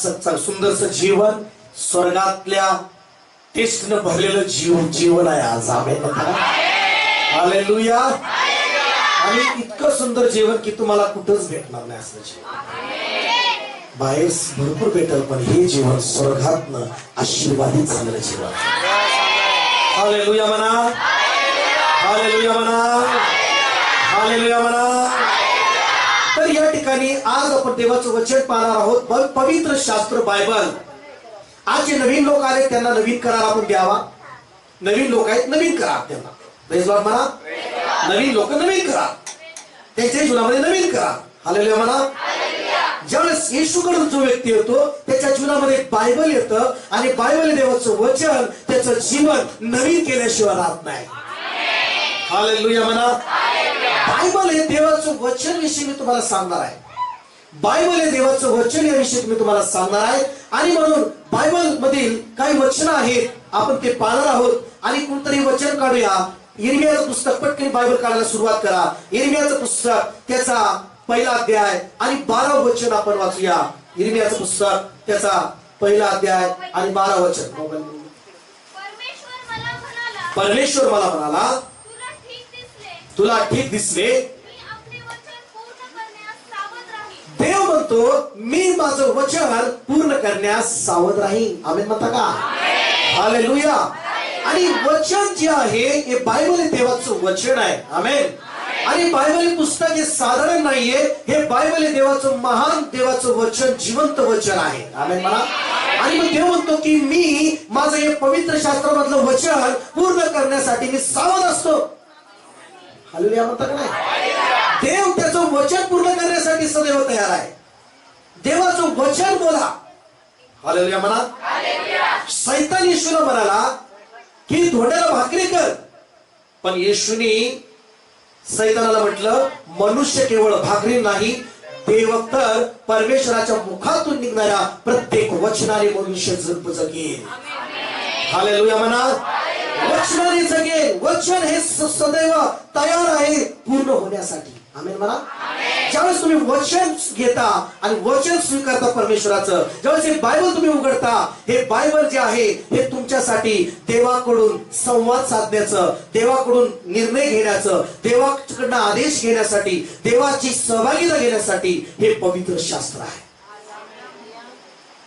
असं सुंदरसं जीवन, स्वर्गातल्या टेस्टनं भरलेलं जीवन आहे आज. आमेन. हालेलुया. आणि इतकं सुंदर जीवन की तुम्हाला कुठंच भेटणार नाही असं जीवन. बाहेर भरपूर भेटल, पण हे जीवन स्वर्गातनं आशीर्वादित झालेलं जीवन. हालेलुया म्हणा, हालेलुया म्हणा, हालेलुया म्हणा. तर या ठिकाणी आज आपण देवाचं वचन पाहणार आहोत. पवित्र शास्त्र बायबल. आज जे नवीन लोक आले त्यांना नवीन करार आपण द्यावा. नवीन लोक आहेत, नवीन करार त्यांना. प्रेज लॉर्ड म्हणा. नवीन लोक नवीन करार, त्यांच्या जीवनामध्ये नवीन करार. हालेलुया म्हणा. ज्यावेळेस येशूकडून जो व्यक्ती येतो त्याच्या जीवनामध्ये बायबल येतं आणि बायबल देवाचं वचन त्याचं जीवन नवीन केल्याशिवाय राहत नाही. हालेलुया म्हणा. बायबल हे देवाचं वचन विषयी मी तुम्हाला सांगणार आहे. बायबल हे देवाचं वचन याविषयी मी तुम्हाला सांगणार आहे. आणि म्हणून बायबल मधील काही वचन आहेत, आपण ते पाहणार आहोत. आणि कोणतरी वचन काढूया. यिर्मयाचं पुस्तक, पटकन बायबल काढायला सुरुवात करा. यिर्मयाचं पुस्तक त्याचा पहिला अध्याय आणि 12 वचन आपण वाचूया. यिर्मयाचं पुस्तक त्याचा पहिला अध्याय आणि 12 वचन. परमेश्वर मला म्हणाला, तुला ठीक दिसले. देव म्हणतो मी माझं वचन पूर्ण करण्यास सावध राहीन. आमेन म्हणता का? हालेलुया. आणि वचन जे आहे हे बायबल हे देवाचं वचन आहे. आमेन. आणि बायबल हे पुस्तक हे साधारण नाहीये. हे बायबल हे देवाचं महान देवाचं वचन, जिवंत वचन आहे. आमेन म्हणा. आणि मग देव म्हणतो की मी माझं हे पवित्र शास्त्रामधलं वचन पूर्ण करण्यासाठी मी सावध असतो. हालेलुया म्हणता का नाही? देव त्याचं वचन पूर्ण करण्यासाठी सदैव तयार आहे. देवाचं वचन बोला. हालेलुया म्हणा. सैतान येशूला म्हणाला की धोंड्याला भाकरी कर, पण येशूनी सैतानाला म्हटलं मनुष्य केवळ भाकरी नाही, देव तर परमेश्वराच्या मुखातून निघणाऱ्या प्रत्येक वचनाने मनुष्य जगेल. हालेलुया म्हणा. वचनाने जगेल. वचन हे सदैव तयार आहे पूर्ण होण्यासाठी. आमेन म्हणा. ज्यावेळेस तुम्ही वचन घेता आणि वचन स्वीकारता परमेश्वराचं, ज्यावेळेस हे बायबल तुम्ही उघडता, हे बायबल जे आहे हे तुमच्यासाठी देवाकडून संवाद साधण्याचं, देवाकडून निर्णय घेण्याचं, देवाकडनं आदेश घेण्यासाठी, देवाची सहभागिता घेण्यासाठी हे पवित्र शास्त्र आहे.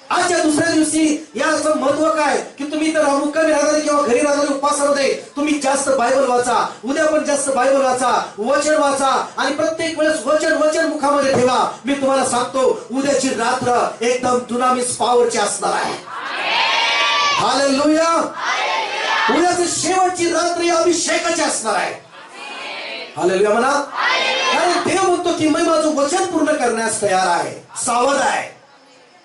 आजच्या दुसऱ्या दिवशी याचं महत्व काय की तुम्ही तर मुक्कामी राहणारे किंवा घरी राहणारे उपासामध्ये तुम्ही जास्त बायबल वाचा. उद्या पण जास्त बायबल वाचा, वचन वाचा आणि प्रत्येक वेळेस वचन मुखामध्ये ठेवा. मी तुम्हाला सांगतो उद्याची रात्र एकदम दुनामिस पॉवरची असणार आहे. हालेलुया. उद्याची शेवटची रात्र अभिषेकाची असणार आहे. हालेलुया म्हणा. कारण देव म्हणतो की मी माझं वचन पूर्ण करण्यास तयार आहे, सावध आहे.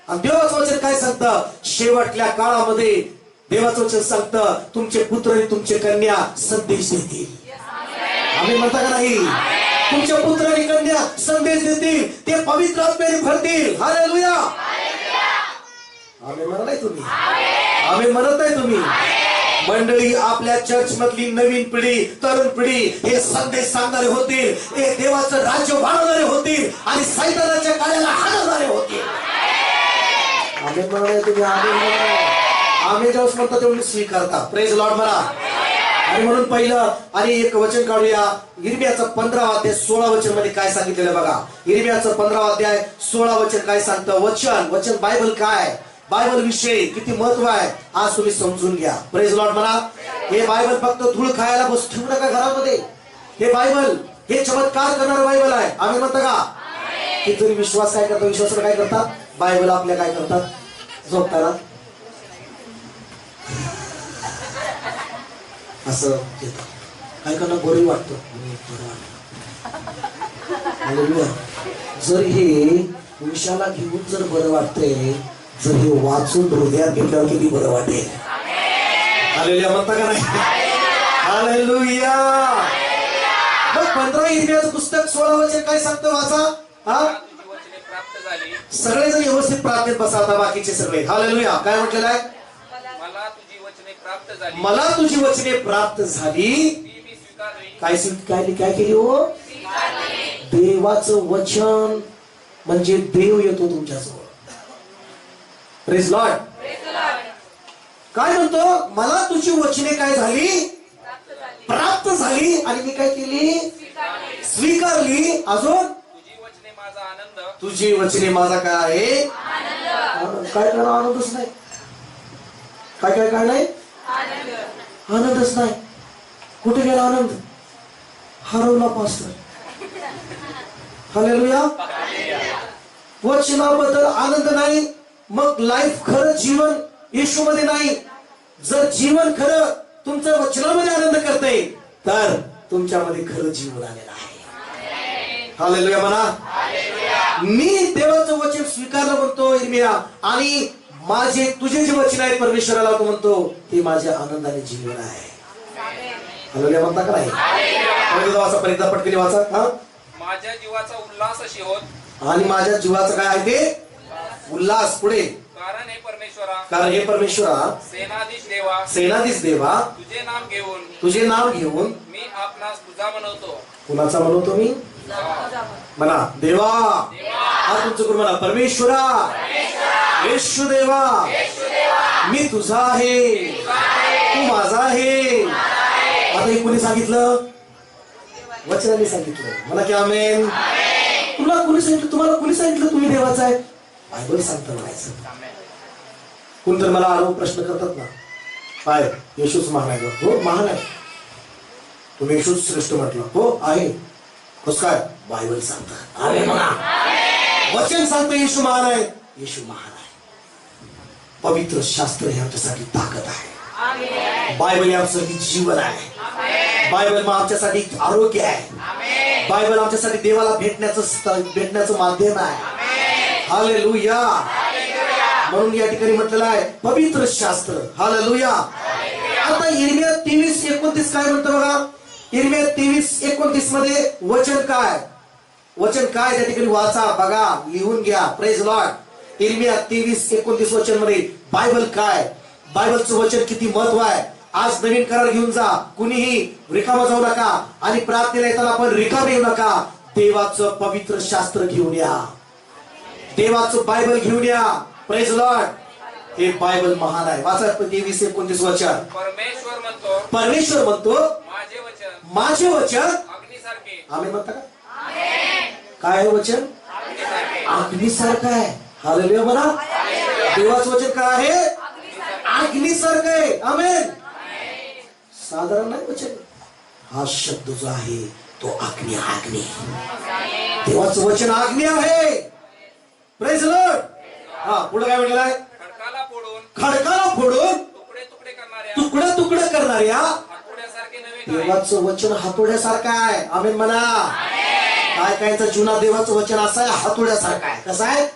आणि देवाचं वचन काय सांगतं? शेवटल्या काळामध्ये देवाचं वचन सांगतं तुमचे पुत्र आणि तुमचे कन्या संदेश देतील. आम्ही म्हणता का नाही? तुमचे पुत्र आणि कन्या संदेश देतील, ते पवित्र आत्म्याने भरतील. हालेलुया. आम्ही म्हणत नाही तुम्ही, आम्ही म्हणत नाही तुम्ही. मंडळी, आपल्या चर्च मधली नवीन पिढी, तरुण पिढी हे संदेश सांगणारे होतील, हे देवाचं राज्य वाढवणारे होतील आणि सैतानाच्या काळाला हाणणारे होतील. आम्ही म्हणा तुम्ही, आम्ही जेव्हा म्हणता तेवढी स्वीकारता. प्रेज लॉर्ड म्हणा. आणि म्हणून पहिलं आणि एक वचन काढूया. यिर्मयाचं 15 अध्याय 16 वचन मध्ये काय सांगितलेलं बघा. यिर्मयाचं 15 अध्याय 16 वचन काय सांगतं? वचन बायबल काय, बायबल विषयी किती महत्व आहे आज तुम्ही समजून घ्या. प्रेज लॉर्ड म्हणा. हे बायबल फक्त धूळ खायला बस ठेवू नका घरामध्ये. हे बायबल हे चमत्कार करणारं बायबल आहे. आम्ही म्हणता का? की तुम्ही विश्वास काय करता? विश्वासाला काय करतात? बायबल आपल्या काय करतात? झोपताना असं काय करणं बरं वाटतं. जर हे विषयाला घेऊन जर बरं वाटतंय, जर हे वाचून हृदयात घेतल्यावर किती बरं वाटेल. हालेलुया म्हणता का नाही? हालेलुया. मग 15 यिर्मयाचं पुस्तक 16 वचन काय सांगतं? वाचा. हा, सगळे जण व्यवस्थित प्रार्थनेत बसा आता. बाकीचे सगळे. हालेलुया. काय म्हटलेलं आहे? मला तुझी वचने प्राप्त झाली. काय केली हो? देवाचं वचन म्हणजे देव येतो तुमच्याजवळ. Praise Lord. काय म्हणतो, मला तुझी वचने काय झाली, प्राप्त झाली आणि मी काय केली, स्वीकारली. अजून तुझी वचने माझा काय आहे, काय करा, आनंदच नाही. काय काय काय नाही, आनंदच नाही. कुठे गेला आनंद, हरवला पास्टर. हालेलुया. वचनाबद्दल आनंद नाही, मग लाईफ खरं जीवन येशू मध्ये नाही. जर जीवन खरं तुमचं वचनामध्ये आनंद करते तर तुमच्यामध्ये खरं जीवन आलेलं आहे. हालेलुया म्हणा. मी देवाचं वचन स्वीकारलं म्हणतो इर्मिया, आणि माझे तुझे जे वचन आहे परमेश्वराला तो म्हणतो ते माझ्या आनंदाने जीवन आहे. हालेलुया म्हणता का नाही. वाचा पर्यंत पटकन वाचा. हा, माझ्या जीवाचा उल्हास अशी होत, आणि माझ्या जीवाचं काय आहे ते उल्हास. पुढे, कारण हे परमेश्वरा सेनाधीश देवा तुझे नाव घेऊन मी आपणास तुझा म्हणवतो. कुणाचा म्हणवतो मी, म्हणा देवा. हा तुमचं करून म्हणा, परमेश्वरा येशू देवा मी तुझा आहे, तू माझा आहे. आता हे कोणी सांगितलं, वचनाने सांगितलं. मला की आमेन. तुला कोणी सांगितलं, तुम्हाला कोणी सांगितलं तुम्ही देवाचा आहे, बायबल सांगतं म्हणायचं. कोणतरी मला आरोप प्रश्न करतात ना, काय येशूच महान आहे. हो महान आहे, तुम्ही येशूच श्रेष्ठ म्हटलं. हो आहे. कसं काय, बायबल सांगतं. अरे म्हणा, वचन सांगतं येशू महान आहे. येशू महान आहे. पवित्र शास्त्र हे आमच्यासाठी ताकद आहे. बायबल हे आमच्यासाठी जीवन आहे. बायबल आमच्यासाठी आरोग्य आहे. बायबल आमच्यासाठी देवाला भेटण्याचं माध्यम आहे. हालेलुया. म्हणून या ठिकाणी म्हटलेलं आहे पवित्र शास्त्र. हालेलुया. आता इर्मिया 23:29 काय म्हणतं बघा. इर्मिया 23:29 मध्ये वचन काय, वचन काय त्या ठिकाणी वाचा, बघा, लिहून घ्या. Praise Lord. इर्मिया 23:29 वचन मध्ये बायबल काय, बायबलचं वचन किती महत्व आहे. आज नवीन करार घेऊन जा, कुणीही रिकामा जाऊ नका, आणि प्रार्थनेला येताना पण रिकामे येऊ नका. देवाचं पवित्र शास्त्र घेऊन या, देवाचं बायबल घेऊन या. Praise Lord. हे बायबल महान आहे. वाचा 23:29 वचन. परमेश्वर म्हणतो माझे वचन अग्नीसारखे. आम्ही म्हणता का, काय आहे वचन, अग्नीसारखं आहे. हालेलुया म्हणा. देवाचं वचन काय आहे, अग्नीसारखं आहे. आमेन. साधारण नाही वचन. हा शब्द जो आहे तो अग्नी, अग्नी. देवाचं वचन अग्नी आहे. Praise Lord. हा, पुढे काय म्हटलं आहे, खडकाला फोडून तुकडे तुकडे करणाऱ्या देवाचं वचन हातोड्यासारखं आहे. आमेन म्हणा. काय कायचा जुना देवाचं वचन असं आहे, हातोड्यासारखं आहे. कसं आहे,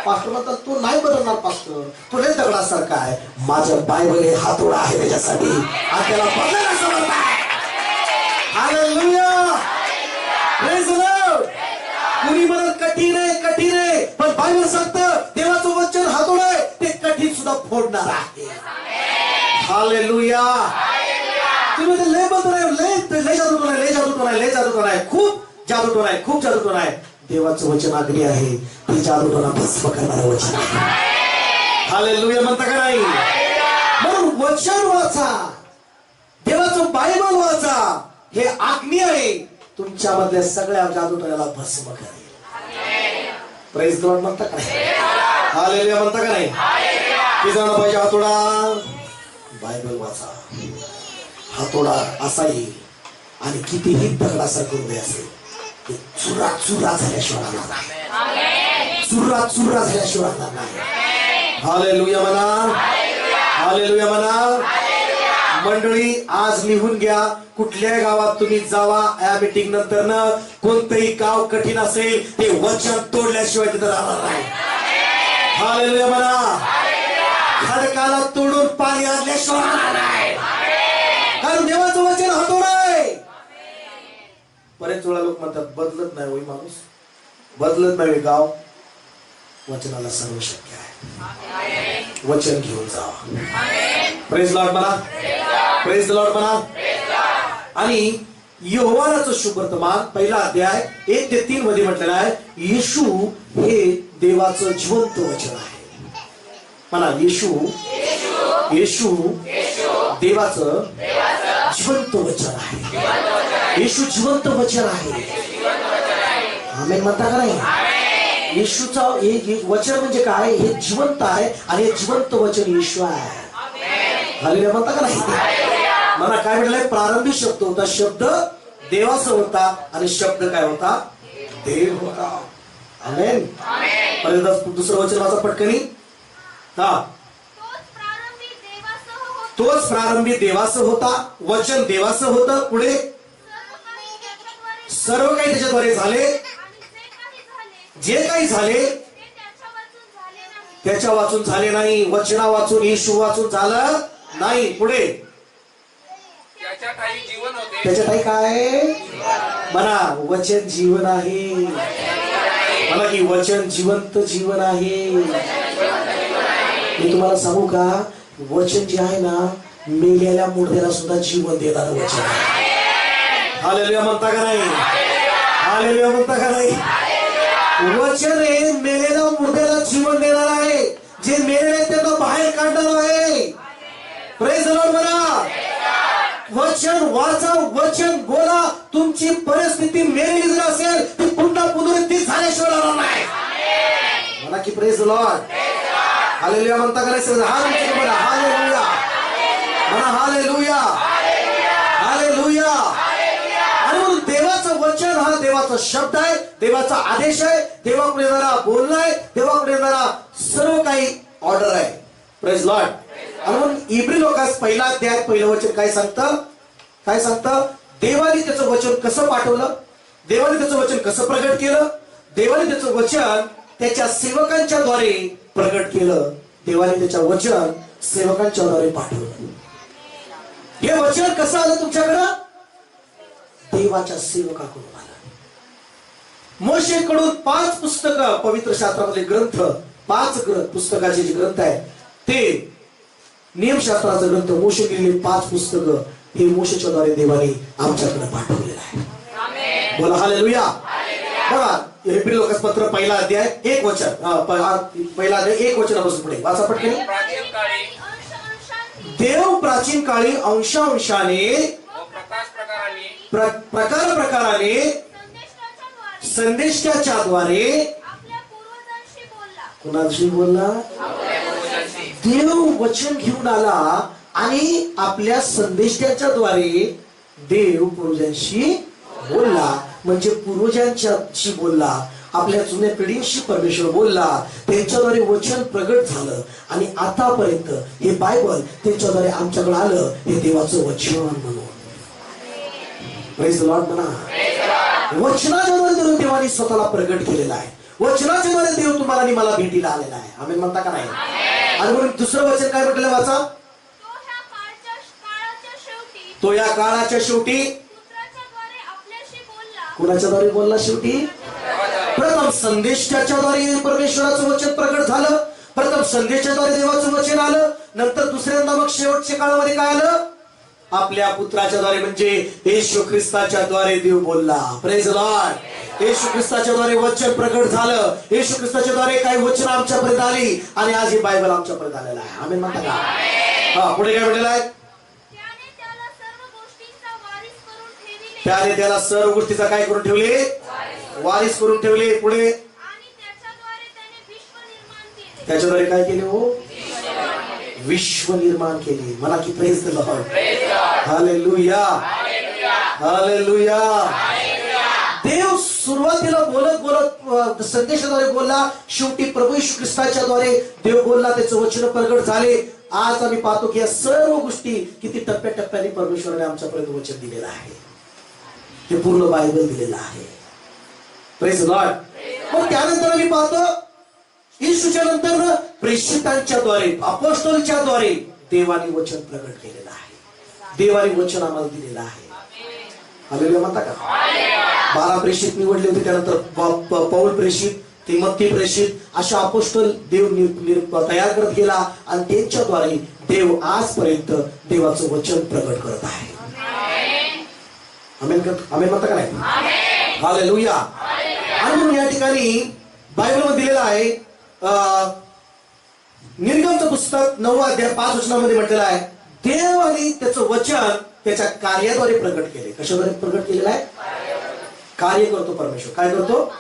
पास्टर म्हणतात तू नाही बदलणार पास्टर, तो लय दगडासारखा आहे. माझं बायबल हे हातोडा आहे त्याच्यासाठी, आणि त्याला बदलायला समजत आहे. हालेलुया. Praise Lord. कुणी म्हणत कठीण आहे, कठीण आहे, पण बायबल सांगतं देवाचं वचन हातोडा आहे, ते कठीण सुद्धा फोडणार आहे. हालेलुया. तुम्ही ते लय बदल आहे, लय जादू नाही, लय जादू नाही, लय जादू नाही, खूप जादू नाही, खूप जादू नाही. देवाचं वचन अग्नी आहे, ते जादूटोना भस्म करणारं वचन आहे. हालेलुया म्हणता का नाही. म्हणून वचन वाचा, देवाचं बायबल वाचा. हे अग्नी आहे, तुमच्यामधल्या सगळ्या जादूटोण्याला भस्म करेल. प्रेज लॉर्ड म्हणता का नाही. हालेलुया म्हणता का नाही. किती जण पाहिजे हातोडा, बायबल वाचा. हातोडा असा येईल, आणि कितीही दगडासारखं उभे असेल ते चुरा चुरा झाल्याशिवाय चुरा चुरा झाल्याशिवाय नाही. हालेलुया म्हणा. हालेलुया म्हणा. मंडळी आज लिहून घ्या, कुठल्या गावात तुम्ही जावा या मीटिंग नंतर न, कोणतंही गाव कठीण असेल ते वचन तोडल्याशिवाय तिथं राहणार नाही. हालेलुया म्हणा. खडकाला तोडून पाणी आणल्याशिवाय राहणार नाही, कारण देवाचं वचन हातोडा आहे. बरेच वेळा लोक म्हणतात बदलत नाही होई माणूस, बदलत नाही गाव. वचनाला सर्व शक्य आहे. वचन घेऊन जावा. प्रेज लॉर्ड म्हणा. प्रेज लॉर्ड म्हणा. आणि योहानाचं शुभ वर्तमान पहिला अध्याय 1 ते 3 मध्ये म्हटलेलं आहे येशू हे देवाचं जिवंत वचन आहे. म्हणा येशू येशू देवाचं जिवंत वचन आहे. येशू जिवंत वचन आहे. आमेन म्हणता का नाही? येशूचा हे वचन म्हणजे काय? हे जिवंत आहे आणि हे जिवंत वचन येशू आहे. हालेलुया म्हणता का नाही? मला काय म्हटलंय? प्रारंभी शब्द होता, शब्द देवाचा होता आणि शब्द काय होता? देव होता. आमेन. परत दुसरं वचन माझा पटकनी. हा, तोच प्रारंभी देवाचं होता, वचन देवाचं होतं. पुढे सर्व काही त्याच्याद्वारे झाले, जे काही झाले त्याच्या वाचून झाले नाही. वचना वाचून, येशू वाचून झालं नाही. पुढे त्याच्या ठायी जीवन होते. त्याच्या ठायी काय? म्हणा वचन जीवन आहे. मला की वचन जिवंत जीवन आहे. मी तुम्हाला सांगू का? वचन जे आहे ना, मेलेल्या मुर्द्याला सुद्धा जीवन देणारं वचन आहे. हालेलुया म्हणता का नाही? हालेलुया म्हणता का नाही? वचन हे मेलेल्या मुर्द्याला जीवन देणार आहे. जे मेलेले त्यांना बाहेर काढणार आहे. प्रेज द लॉर्ड म्हणा. वचन वाचा, वचन बोला. तुमची परिस्थिती मेलेली जर असेल ती पुन्हा पुनरुत्थित झाल्याशिवाय राहणार नाही. म्हणा की प्रेज द लॉर्ड. हालेलुया म्हणता का नाही? हालेलुया म्हणा. हालेलुया म्हणा. Hallelujah hallelujah. आणि म्हणून देवाचं वचन हा देवाचा शब्द आहे, देवाचा आदेश आहे, देवाकडे येणारा बोलणं आहे, देवाकडे येणारा सर्व काही ऑर्डर आहे. Praise Lord. आणि म्हणून इब्री लोकांस पहिला अध्याय पहिलं वचन काय सांगतं? काय सांगतं? देवाने त्याचं वचन कसं पाठवलं, देवाने त्याचं वचन कसं प्रगट केलं, देवाने त्याचं वचन त्याच्या सेवकांच्या द्वारे प्रगट केलं, देवाने त्याच्या वचन सेवकांच्या द्वारे पाठवलं. हे वचन कसं आलं तुमच्याकडं? देवाच्या सेवकाकडून आलं. मोशेकडून 5 पुस्तकं, पवित्र शास्त्रामधले ग्रंथ, 5 पुस्तकाचे जे ग्रंथ आहेत ते नियमशास्त्राचा ग्रंथ, मोशे लिहिलेले 5 पुस्तकं हे मोशेच्या द्वारे देवाने आमच्याकडे पाठवलेलं आहे. बोला हालेलुया. बघा इब्री लोकांस पत्र पहिला अध्याय 1 वचन, पहिला अध्याय 1 वचनापासून पुढे वाचा पटकन. देव प्राचीन काळी अंशांशाने प्रकार प्रकाराने संदेशाच्या द्वारे कुणाशी बोलला? देव वचन घेऊन आला आणि आपल्या संदेशाच्या द्वारे देव पूर्वजांशी बोलला. म्हणजे पूर्वजांच्याशी बोलला, आपल्या जुन्या पिढीशी परमेश्वर बोलला, त्यांच्याद्वारे वचन प्रगट झालं आणि आतापर्यंत हे बायबल त्यांच्याद्वारे आमच्याकडे आलं. हे देवाचं वचन म्हणून. प्रेज द लॉर्ड म्हणा. वचनाच्या द्वारे देवाने स्वतःला प्रगट केलेला आहे. वचनाच्या द्वारे देव तुम्हाला आणि मला भेटीला आलेला आहे. आमेन म्हणता का नाही? आणि म्हणून दुसरं वचन काय म्हटलं वाचा? तो या काळाच्या शेवटी कुणाच्या द्वारे बोलला? शेवटी प्रथम संदेशाच्या द्वारे परमेश्वराचं वचन प्रगट झालं. प्रथम संदेशाद्वारे देवाचं वचन आलं. नंतर दुसऱ्यांदा मग शेवटच्या काळामध्ये काय आलं? आपल्या पुत्राच्या द्वारे म्हणजे येशू ख्रिस्ताच्या द्वारे देव बोलला. Praise the Lord. येशू ख्रिस्ताच्या द्वारे वचन प्रगट झालं. येशू ख्रिस्ताच्या द्वारे काही वचन आमच्यापर्यंत आली आणि आज ही बायबल आमच्यापर्यंत आलेला आहे. आमेन म्हणता का? हा, पुढे काय म्हटलेलं आहे? त्याने त्याला सर्व गोष्टीचा काय करून ठेवले? वारीस करून ठेवले. पुढे त्याच्याद्वारे काय केले? हो, विश्व निर्माण केले. मला की praise the lord. Hallelujah hallelujah. देव सुरुवातीला बोलत बोलत संदेशाद्वारे बोलला, शेवटी प्रभू येशू ख्रिस्ताच्या द्वारे देव बोलला, त्याचं वचन प्रगट झाले. आज आम्ही पाहतो की या सर्व गोष्टी किती टप्प्याटप्प्याने परमेश्वराने आमच्यापर्यंत वचन दिलेलं आहे. हे पूर्ण बायबल दिलेलं आहे. Praise the Lord. मग त्यानंतर आम्ही पाहतो येशूच्या नंतर प्रेषितांच्या द्वारे, अपोस्टलच्या द्वारे देवाने वचन प्रगट केलेलं आहे. देवाने वचन आम्हाला दिलेलं आहे. हालेलुया म्हणता का? 12 प्रेषित निवडले होते. त्यानंतर पौल प्रेषित, तिमोथी प्रेषित, अशा अपोस्टल देव तयार करत गेला आणि त्यांच्याद्वारे देव आजपर्यंत देवाचं वचन प्रगट करत आहे. आमेन म्हणता का नाही? हालेलुया. आणि म्हणून या ठिकाणी बायबलमध्ये दिलेला आहे निर्गमचं पुस्तक 9 अध्याय 5 वचनामध्ये म्हटलेलं आहे, देव आणि त्याचं वचन त्याच्या कार्याद्वारे प्रकट केले. कशाद्वारे प्रकट केलेलं आहे? कार्य करतो परमेश्वर. काय करतो?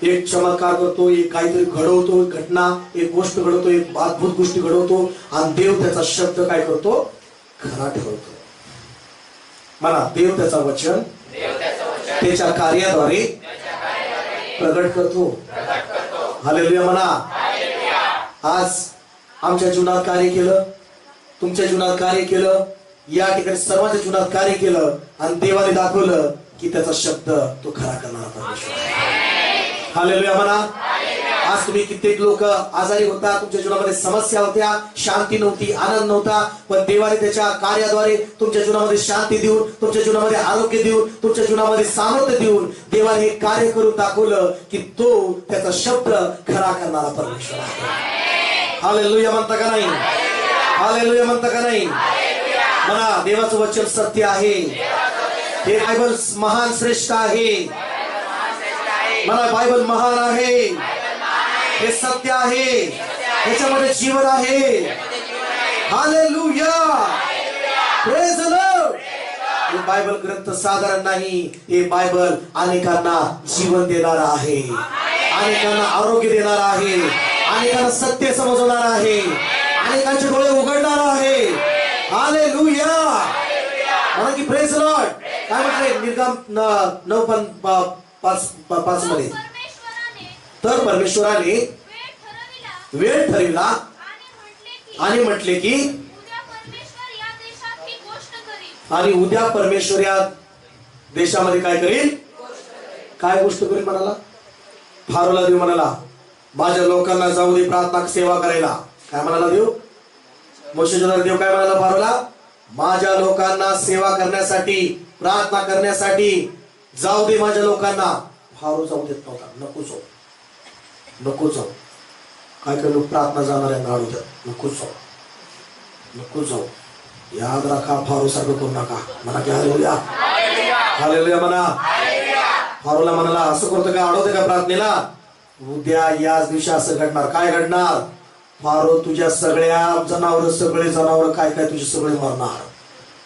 एक चमत्कार करतो, एक काहीतरी घडवतो, घटना, एक गोष्ट घडवतो, एक अद्भुत गोष्टी घडवतो आणि देव त्याचा शब्द काय करतो? खरा ठरवतो. म्हणा, देव त्याचा वचन त्याच्या कार्याद्वारे प्रकट करतो. हालेलुया म्हणा. आज आमच्या जीवनात कार्य केलं, तुमच्या जीवनात कार्य केलं, या ठिकाणी सर्वांच्या जीवनात कार्य केलं आणि देवाने दाखवलं की त्याचा शब्द तो खरा करणारा परमेश्वर. हालेलुया म्हणा. आज तुम्ही कित्येक लोक आजारी होता, तुमच्या जीवनामध्ये समस्या होत्या, शांती नव्हती, आनंद नव्हता, पण देवाने त्याच्या कार्याद्वारे तुमच्या जीवनामध्ये शांती देऊन, तुमच्या जीवनामध्ये आरोग्य देऊन, तुमच्या जीवनामध्ये सामर्थ्य देऊन देवाने हे कार्य करून दाखवलं की तो त्याचा शब्द खरा करणारा परमेश्वर आहे. हालेलुया म्हणता का नाही? हालेलुया म्हणता का नाही? म्हणा, देवाचं वचन सत्य आहे. हे बायबल महान श्रेष्ठ आहे. म्हणा, बायबल महान आहे, हे सत्य आहे, त्याच्यामध्ये जीवन आहे. हालेलुया. Praise the Lord. हे बायबल ग्रंथ साधारण नाही, हे बायबल अनेकांना जीवन देणारा आहे, अनेकांना आरोग्य देणारा आहे, अनेकांना सत्य समजवणारा आहे, अनेकांचे डोळे उघडणारा आहे. हालेलुया. म्हणा की प्रेज द लॉर्ड. काय म्हटले निर्गम 9:5 मध्ये? तर परमेश्वराने वेळ ठरविला आणि म्हटले की आणि उद्या परमेश्वर या देशामध्ये काय करेल? काय गोष्ट करेल म्हणाला? फारोला देव म्हणाला, माझ्या लोकांना जाऊ दे प्रार्थना सेवा करायला. काय म्हणाला देव? मोशेच्या देव काय म्हणाला फारोला? माझ्या लोकांना सेवा करण्यासाठी, प्रार्थना करण्यासाठी जाऊ दे माझ्या लोकांना. फारो जाऊ देत नव्हता. नको जाऊ, नको जाऊ. काय काय लोक प्रार्थना जाणाऱ्यांना अडवतात, नको जाऊ, नको जाऊ. याद राखा, फारो सारखं करू नका. म्हणा की हालेलुया. हालेलुया म्हणा. फारोला म्हणाला, असं करतो का, अडवते का प्रार्थनेला? उद्या याच दिवशी असं घडणार. काय घडणार? फारो तुझ्या सगळ्या जनावर, सगळे जनावर काय काय तुझे सगळे मरणार,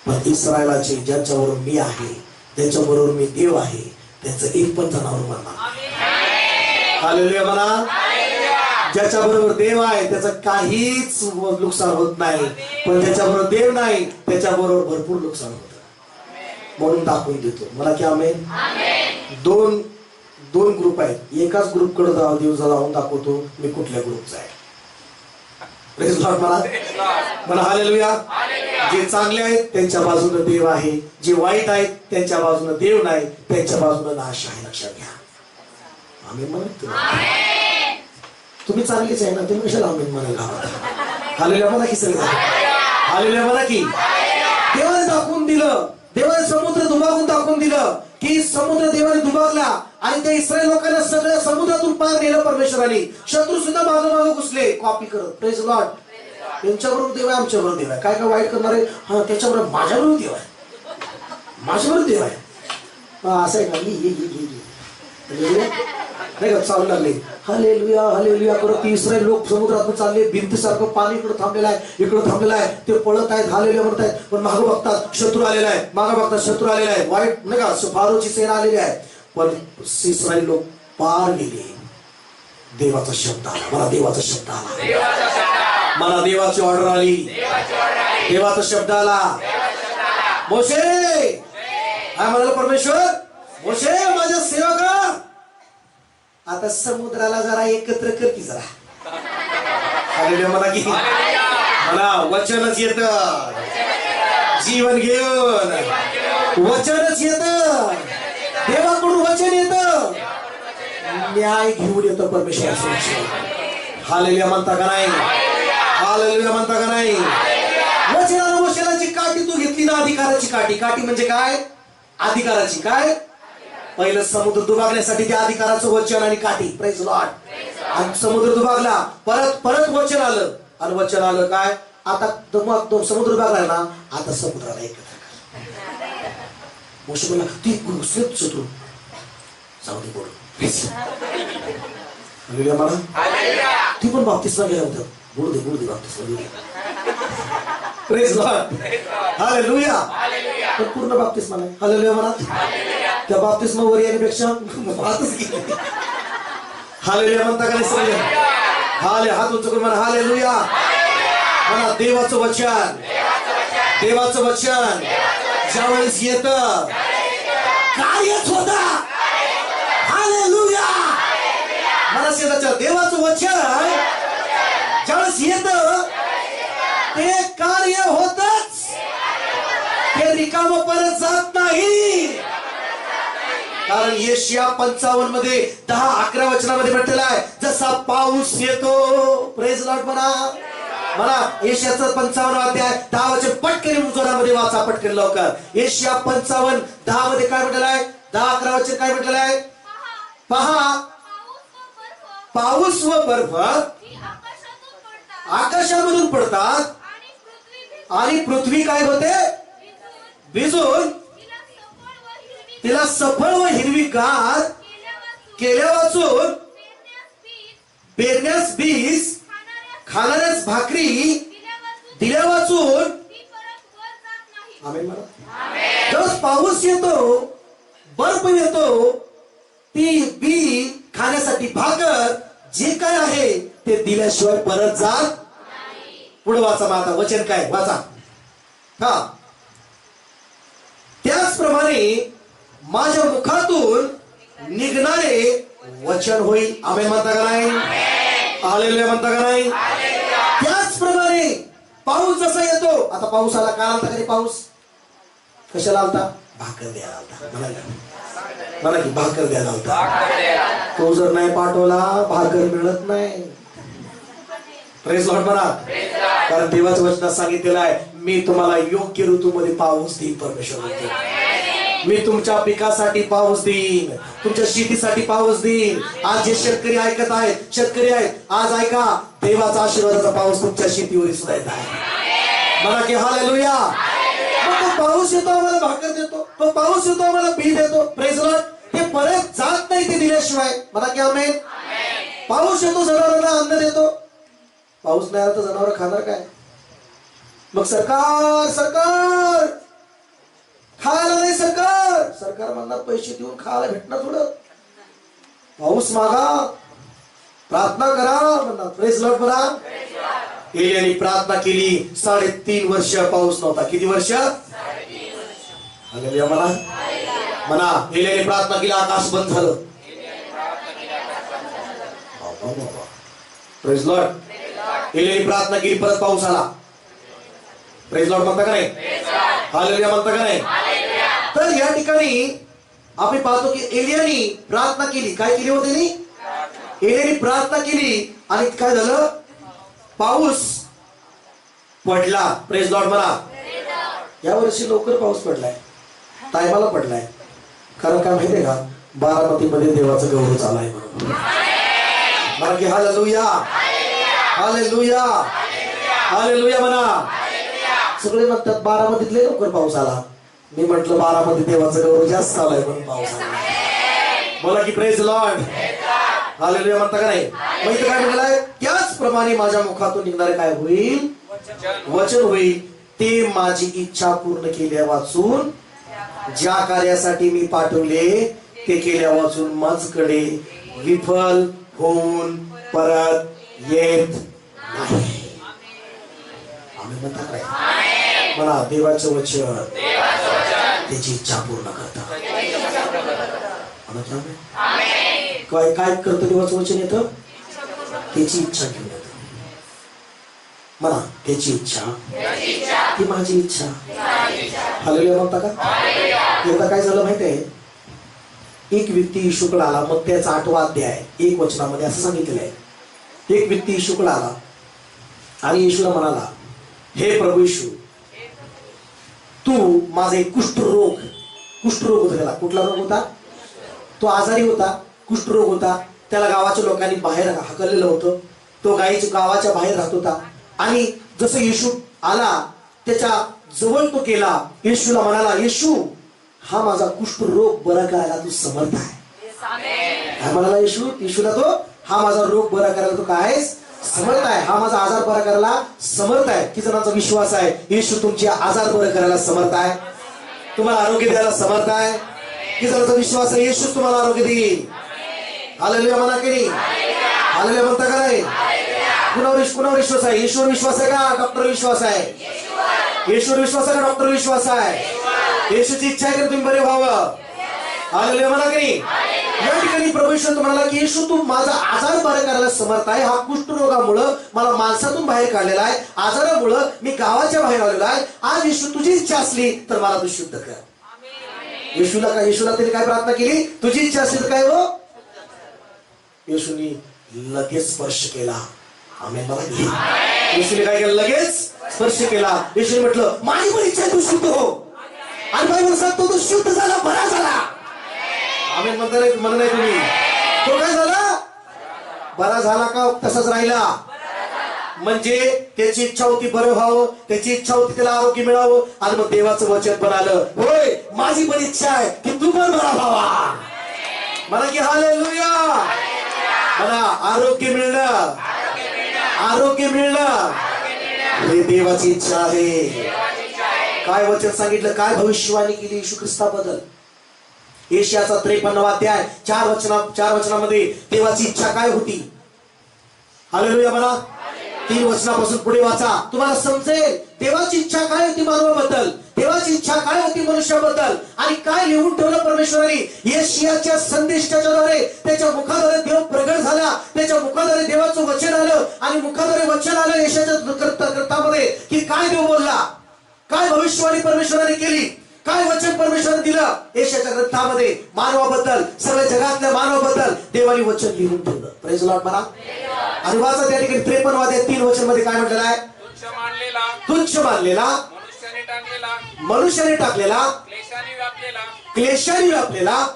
पण इस्रायलाचे ज्यांच्याबरोबर मी आहे, ज्यांच्याबरोबर मी देव आहे, त्यांचं एक पण जनावर मरणार. हालेलुया म्हणा. ज्याच्याबरोबर देव आहे त्याचं काहीच नुकसान होत नाही, पण ज्याच्याबरोबर देव नाही त्याच्याबरोबर भरपूर नुकसान होतं. म्हणून दाखवून देतो. मला की आमेन. दोन ग्रुप आहेत. एकाच ग्रुपकडे देव जाऊन दाखवतो मी कुठल्या ग्रुपचा आहे. प्रेज लॉर्ड म्हणा. म्हणा हालेलुया. जे चांगले आहेत त्यांच्या बाजूने देव आहे, जे वाईट आहेत त्यांच्या बाजूने देव नाही, त्यांच्या बाजूने नाश आहे. लक्षात घ्या. आमेन म्हणत तुम्ही चांगलीच आहे ना, तुम्ही कशाला आमेन म्हणायला? हालेलुया म्हणा की सगळे. हालेलुया म्हणा की. देवाने दाखवून दिलं, देवाने समुद्र दुभागून दाखवून दिलं की समुद्र देवाने दुभागला आणि त्या इस्रायल लोकांना सगळ्या समुद्रातून पार नेलं परमेश्वराने. शत्रू सुद्धा मागं घुसले कॉपी करत. Praise Lord. त्यांच्याबरोबर देव आहे, आमच्याबरोबर देव आहे. काय काय वाईट करणारे, हा त्याच्याबरोबर माझ्याबरोबर देव आहे, माझ्याबरोबर देव आहे. असं आहे का? नाही का चालू लागले हालेलुया हालेलुया करत. इस्रायल लोक समुद्रात चालले, भिंतीसारखं पाणी इकडे थांबलेलं आहे, इकडे थांबलेलं आहे. ते पळत आहेत, हालेलुया म्हणत आहेत, पण मागं बघतात शत्रू आलेला आहे, मागं बघतात शत्रू आलेला आहे, वाईट नाही का फारोची सेना आलेली आहे. पण इस्रायल लोक पार गेले. देवाचा शब्द आला. मला देवाचा शब्द आला. मला देवाची ऑर्डर आली. देवाचा शब्द आला. मोशे काय म्हणाला परमेश्वर? मोशे माझ्या सेवा कर. आता समुद्राला जरा एकत्र कर की जरा. हालेलुया म्हणा की. मला वचनच येत, जीवन घेऊन वचनच येत, देवाकडून वचन येत, न्याय घेऊन येतो परमेश्वर. हालेलुया म्हणता का नाही? हालेलुया म्हणता का नाही? वचनाला वचनाची काठी तू घेतली ना, अधिकाराची काठी. काठी म्हणजे काय? अधिकाराची. काय? पहिलं समुद्र दुभागण्यासाठी त्या अधिकाराचं वचन आणि काठी. Praise Lord. आणि समुद्र दुभागला, परत वचन आलं आणि वचन आलं काय? आता समुद्र दुभागला ना, आता समुद्राला एकत्र कर. मोशे बोलला ती घुसलेत शत्रू, जाऊ दे बोलू. हालेलुया म्हणा. हालेलुया. ती पण बाप्तिस्मा गेल्या होत्या. बोलू दे बाप्तिस्मा गेली. Praise Lord. हालेलुया. हालेलुया. पण पूर्ण बाप्तिस्मा नाही. हालेलुया म्हणा. हालेलुया. त्या बाप्तिस्मा वर येण्यापेक्षा हातच गेली. हालेलुया म्हणता का नाही सगळे? हात उंच करून म्हणा हालेलुया. म्हणा देवाचं वचन ज्यावेळेस येत काय येत होता. हालेलुया. मला शेजारच्या देवाचं वचन ज्यावेळेस येत ते कार्य होतच. ते रिकाम परत जात नाही. कारण यशाया 55 मध्ये 10-11 वचनामध्ये म्हटलेलं आहे जसा पाऊस येतो. प्रेज लॉर्ड म्हणा यशायाचं 55 अध्याय 10 वचन पटकन जोरामध्ये वाचा, पटकन लवकर. यशाया 55:10 मध्ये काय म्हटलेलं आहे? 10-11 वचन काय म्हटलेलं आहे? पहा पाऊस व बर्फ आकाशामधून पडतात आणि पृथ्वी काय होते? भिजून तिला सफळ व हिरवीगार केल्या वाचून पेरण्यास बीज खाणाऱ्यास भाकरी दिल्या वाचून. आमेन म्हणा. जर पाऊस येतो बर्फ येतो ती बी खाण्यासाठी भाकर जे काय आहे ते दिल्याशिवाय परत जात. पुढे वाचा मग आता वचन काय वाचा. हा त्याचप्रमाणे माझ्या मुखातून निघणारे वचन होईल. आमेन म्हणता का नाही? हालेलुया म्हणता का नाही? त्याचप्रमाणे पाऊस जसा येतो. आता पाऊस आला काय आलता? कधी पाऊस कशाला आलता? भाकर द्यायला आलता. मला की भाकर द्यायला आलता. तो जर नाही पाठवला भाकर मिळत नाही. प्रेज लॉर्ड म्हणा. कारण देवाच्या वचनात सांगितलेलं आहे मी तुम्हाला योग्य ऋतूमध्ये पाऊस देईन. परमेश्वर म्हणतो मी तुमच्या पिकासाठी पाऊस देईन, तुमच्या शेतीसाठी पाऊस देईन. आज जे शेतकरी ऐकत आहेत, शेतकरी आहेत आज ऐका देवाचा आशीर्वादाचा पाऊस तुमच्या शेतीवर सुद्धा येत आहे. मला की हालेलुया. मग तो पाऊस येतो आम्हाला भाकर देतो, तो पाऊस येतो आम्हाला बी देतो. Praise Lord. ते परत जात नाही ते दिल्याशिवाय. मला की आमेन. पाऊस येतो जनावरांना अन्न देतो. पाऊस नाही आला तर जनावर खाणार काय? मग सरकार खायला नाही. सरकार म्हणणार पैसे देऊन खायला भेटणार थोडं. पाऊस मागा, प्रार्थना करा म्हणणार. प्रेज लॉर्ड म्हणा. एलियाने प्रार्थना केली 3.5 वर्ष पाऊस नव्हता. किती वर्ष? हालेलुया म्हणा. एलियाने प्रार्थना केली आकाश बंद झालं. Praise Lord. एलियाने प्रार्थना केली परत पाऊस आला. प्रेज लॉर्ड म्हणता का नाही? हालेलुया म्हणता का नाही? तर या ठिकाणी आपण पाहतो की एलियाने प्रार्थना केली. काय केली होती? एलियाने प्रार्थना केली आणि काय झालं? पाऊस पडला. प्रेज लॉर्ड म्हणा. या वर्षी लवकर पाऊस पडलाय, टायमाला पडलाय. कारण काय माहितीये का? बारामतीमध्ये देवाचं गौरव चालू म्हणून. मला की हालेलुया म्हणा. सगळे म्हणतात बारामतीतले लवकर पाऊस आला. मी म्हटलं बारामती देवाचं गौरव जास्त चालू म्हणून पाऊस आला. बोला की प्रेज लॉर्ड. हालेलुया म्हणता का नाही? मग इथं काय म्हटलेलं आहे? त्याचप्रमाणे माझ्या मुखातून निघणारे काय होईल? वचन होईल. ते माझी इच्छा पूर्ण केल्या वाचून ज्या कार्यासाठी मी पाठवले ते केल्या वाचून माझकडे विफल होऊन परत येत नाही. मला देवाचं वचन त्याची इच्छा पूर्ण करतात. काय करतं देवाचं वचन? येतं त्याची इच्छा घेऊन येतं. मला त्याची इच्छा ती माझी इच्छा. हालेलुया म्हणता का? एकदा काय झालं माहितीये? एक व्यक्ती येशूकडे आला. मग त्याचा 8वां अध्याय 1 वचनामध्ये असं सांगितलेलं आहे. एक व्यक्ती येशूकडे आला आणि येशूला म्हणाला हे प्रभू येशू तू माझा एक कुष्ठरोग होता. त्याला कुठला रोग होता? तो आजारी होता, कुष्ठरोग होता. त्याला गावाच्या लोकांनी बाहेर हाकललेलं होतं. तो गावाच्या बाहेर राहत होता. आणि जसं येशू आला त्याच्या जवळ तो गेला. येशूला म्हणाला येशू हा माझा कुष्ठरोग बरा करायला तू समर्थ आहे. काय म्हणाला येशूला? तो हा माझा रोग बरा करायला तो काय समर्थ आहे, हा माझा आजार बरा करायला समर्थ आहे. किती जणांचा विश्वास आहे येशू तुमचे आजार बरं करायला समर्थ आहे, तुम्हाला आरोग्य द्यायला समर्थ आहे. किती जणांचा विश्वास आहे येशूच तुम्हाला आरोग्य देईल. हालेलुया म्हणा की नाही? हालेलुया म्हणता का नाही? कुणावर विश्वास आहे? येशूवर विश्वास आहे का डॉक्टर विश्वास आहे? येशूवर विश्वास आहे का डॉक्टर विश्वास आहे? येशूची इच्छा आहे की तुम्ही बरे व्हावं. हालेलुया म्हणा की नाही? या ठिकाणी प्रभू येशू म्हणाला की येशू तू माझा आजार बरा करायला समर्थ आहे. हा कुष्ठरोगामुळं मला माणसातून बाहेर काढलेला आहे, आजारामुळं मी गावाच्या बाहेर आलेलो आहे. आज येशू तुझी इच्छा असली तर मला तू शुद्ध कर. येशूला त्यांनी काय प्रार्थना केली? तुझी इच्छा असली तर काय हो? येशूनी लगेच स्पर्श केला. आमेन मला की येशूने काय केलं? लगेच स्पर्श केला. येशूने म्हटलं माझी पण इच्छा आहे तू शुद्ध हो. आणि बायबल सांगतो तो शुद्ध झाला, बरा झाला. आमेन म्हणता नाही म्हणत नाही तुम्ही? तो काय झाला? बरा झाला का तसाच राहिला? म्हणजे त्याची इच्छा होती बरं व्हावं, त्याची इच्छा होती त्याला आरोग्य मिळावं. आणि मग देवाचं वचन पण आलं, होय माझी पण इच्छा आहे की तू पण बरा व्हावा. म्हणा की हालेलुया. म्हणा आरोग्य मिळणं, आरोग्य मिळणं हे देवाची इच्छा आहे. काय वचन सांगितलं, काय भविष्यवाणी केली येशू ख्रिस्ताबद्दल? एशियाचा 53वा अध्याय 4 वचनामध्ये देवाची इच्छा काय होती? हालेलुया म्हणा. 3 वचनापासून पुढे वाचा, तुम्हाला समजेल देवाची इच्छा काय होती मानवाबद्दल, देवाची इच्छा काय होती मनुष्याबद्दल, आणि काय लिहून ठेवलं परमेश्वराने एशियाच्या संदेशाच्याद्वारे. त्याच्या मुखाद्वारे देव प्रगट झाला, त्याच्या मुखाद्वारे देवाचं वचन आलं, आणि मुखाद्वारे वचन आलं एशियाच्या ग्रंथामध्ये की काय देव बोलला, काय भविष्यवाणी परमेश्वराने केली, काय वचन परमेश्वराने दिलं एशियाच्या ग्रंथामध्ये मानवाबद्दल, सगळ्या जगातल्या मानवाबद्दल देवाने वचन लिहून ठेवलं. प्रेज लॉर्ड म्हणा. आणि वाचा त्या ठिकाणी 53 अध्याय 3 वचन मध्ये काय म्हटलेलं आहे? तुच्छ मानलेला, मनुष्याने टाकलेला, क्लेशाने व्यापलेला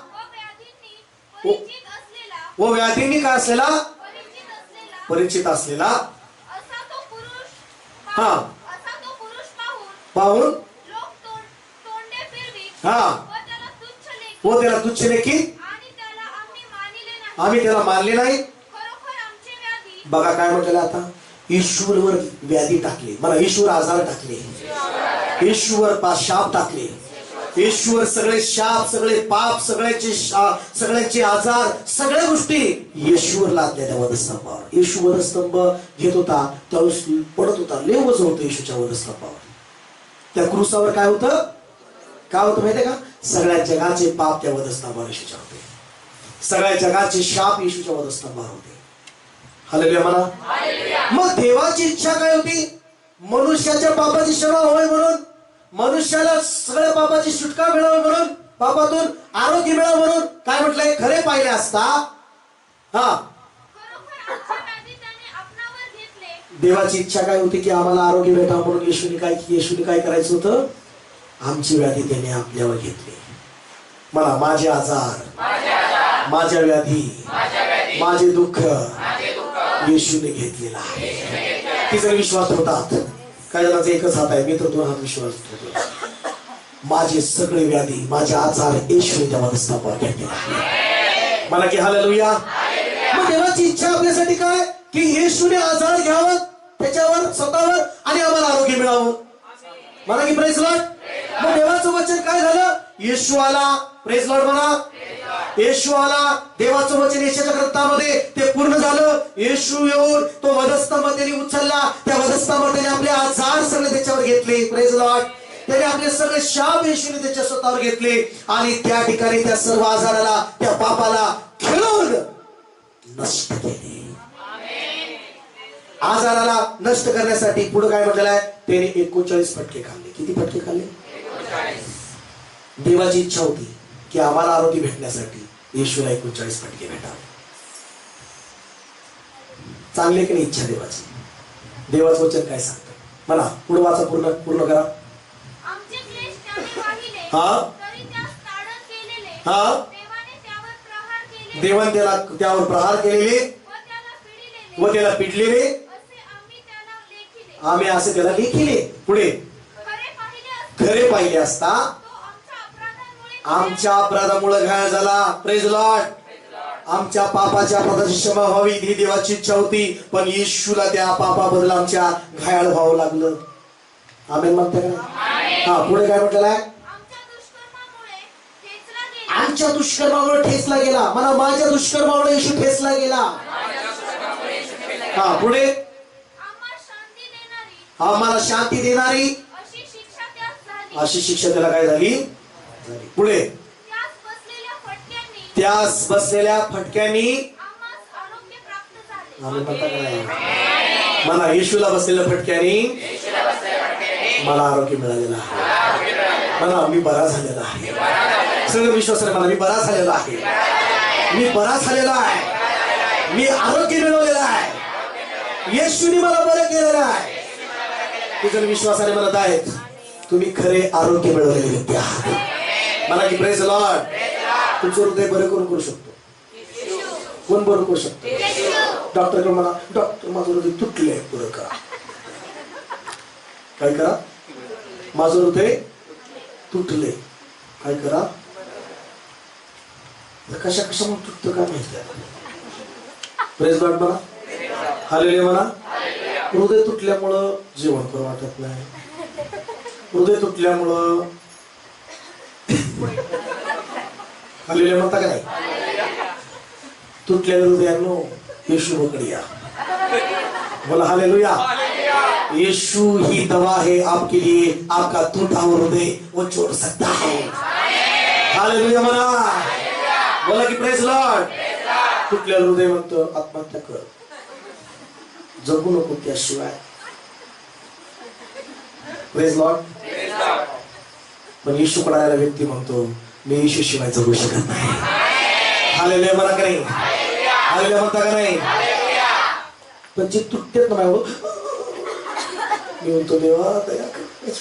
व व्याधींनी काय असलेला, परिचित असलेला, हा पाहून हा व त्याला तुच्छ लेखी आम्ही त्याला मानले नाही. बघा काय म्हटलेलं आता, ईश्वरवर व्याधी टाकले, मला ईश्वर आजार टाकले, ईश्वर शाप टाकले, ईश्वर सगळे शाप, सगळे पाप, सगळ्यांचे आजार, सगळ्या गोष्टी येशूवर लादल्या त्या वधस्तंभावर. येशू वधस्तंभ घेत होता त्यावेळेस पडत होता, लय वजन होतं येशूच्या वधस्तंभावर. त्या क्रूसावर काय होतं, काय होतं माहितीये का? सगळ्या जगाचे पाप त्या वधस्तंभावर येशूच्या होते, सगळ्या जगाचे शाप येशूच्या वधस्तंभावर होते. हालेलुया म्हणा. मग देवाची इच्छा काय होती? मनुष्याच्या पापाची क्षमा होय म्हणून, मनुष्याला सगळ्या पापाची सुटका मिळावी म्हणून, पापातून आरोग्य मिळावं म्हणून. काय म्हटलंय? खरे पाहिले असता हा देवाची इच्छा काय होती की आम्हाला आरोग्य भेटावं म्हणून येशूने काय करायचं होतं? आमची व्याधी त्याने आपल्यावर घेतली. मला माझे आजार, माझ्या व्याधी, माझे दुःख येशूने घेतलेला आहे. ती जर विश्वास होतात, काय जणांचा एकच हात आहे, मी तर 2 हात विश्वास होतो. माझे सगळे व्याधी, माझे आजार येशूने त्या वधस्तंभावर घेतलेला आहे. मला की हालेलुया. मग देवाची इच्छा आपल्यासाठी काय? की येशूने आजार घ्यावं त्याच्यावर, स्वतःवर, आणि आम्हाला आरोग्य मिळावं. मला की प्रेज लॉर्ड. मग देवाचं वचन काय झालं? येशू आला. प्रेज लॉर्ड म्हणा. येशू आला. देवाचं वचन येशूच्या ग्रंथामध्ये ते पूर्ण झालं. येशू येऊन तो वधस्तंभ त्यांनी उचलला, त्या वधस्तंभावर त्याने आपले आजार सगळे त्याच्यावर घेतले. Praise Lord. त्याने आपले सगळे शाप येशूने त्याच्या स्वतःवर घेतले, आणि त्या ठिकाणी त्या सर्व आजाराला, त्या पापाला खेळून नष्ट केले. आजाराला नष्ट करण्यासाठी पुढे काय म्हटलेलं आहे? त्याने 39 फटके खाल्ले. किती फटके खाल्ले? देवाची इच्छा होती की आम्हाला आरोग्य भेटण्यासाठी येशूला 39 फटके भेटावे. चांगले की नाही इच्छा देवाची? देवाचं वचन काय सांगतं? मला पुढे वाचा, पूर्ण करा. हा हा देवाने त्यावर प्रहार केलेले व त्याला पिडलेले, आम्ही असे त्याला लेखिले. पुढे खरे पाहिले असता आमच्या अपराधामुळे घायल झाला. Praise Lord. आमच्या पापाच्या पदाची क्षमा व्हावी ही देवाची इच्छा होती, पण येशूला त्या पापाबद्दल आमच्या घायाळ व्हावं लागलं. आमेन म्हणते का? हा, पुढे काय म्हटलेलं आहे? आमच्या दुष्कर्मामुळे ठेचला गेला. म्हणा, माझ्या दुष्कर्मामुळे येशू ठेचला गेला. हा, पुढे आम्हाला शांती देणारी अशी शिक्षा त्याला काय झाली? पुढे त्यास बसलेल्या फटक्यांनी आम्ही म्हणता का नाही? मला येशूला बसलेल्या फटक्यांनी मला आरोग्य मिळालेलं आहे. मला मी बरा झालेला आहे. सगळं विश्वासाने मला मी बरा झालेला आहे. मी बरा झालेला आहे. मी आरोग्य मिळवलेलं आहे. येशूने मला बरं केलेलं आहे. ते जर विश्वासाने म्हणत आहेत, तुम्ही खरे आरोग्य मिळवलेले व्यक्ती आहात. मला की प्रेज लॉर्ड. तुमचं हृदय बरं करू शकतो. कोण बरं करू शकतो? डॉक्टर म्हणा, डॉक्टर माझं हृदय तुटले, बरं करा. काय करा? माझं हृदय तुटले, काय करा? कशा म्हणून तुटतं काय माहिती? प्रेज लॉर्ड म्हणा, हालेलुया म्हणा. हृदय तुटल्यामुळं जेवण करू वाटत नाही. हृदय तुटल्यामुळं हालेलुया म्हणता का नाही? तुटलेल्या हृदयानो येशूकडे या. बोला हालेलुया. यीशु ही दवा है आपके लिए. आपका टूटा हुआ हृदय वो जोड़ सकता है. हालेलुया म्हणा. बोला की प्रेज लॉर्ड. तुटलेलं हृदय म्हणतो आत्महत्या कर, जगू नको त्याशिवाय. Praise Lord. पण येशूकडे आलेला व्यक्ती म्हणतो, मी येशू शिवाय जगू शकत नाही. हालेलुया म्हणा का नाही? हालेलुया म्हणता का नाही? पण जे तुटतेत ना, मी म्हणतो देवा दया कर.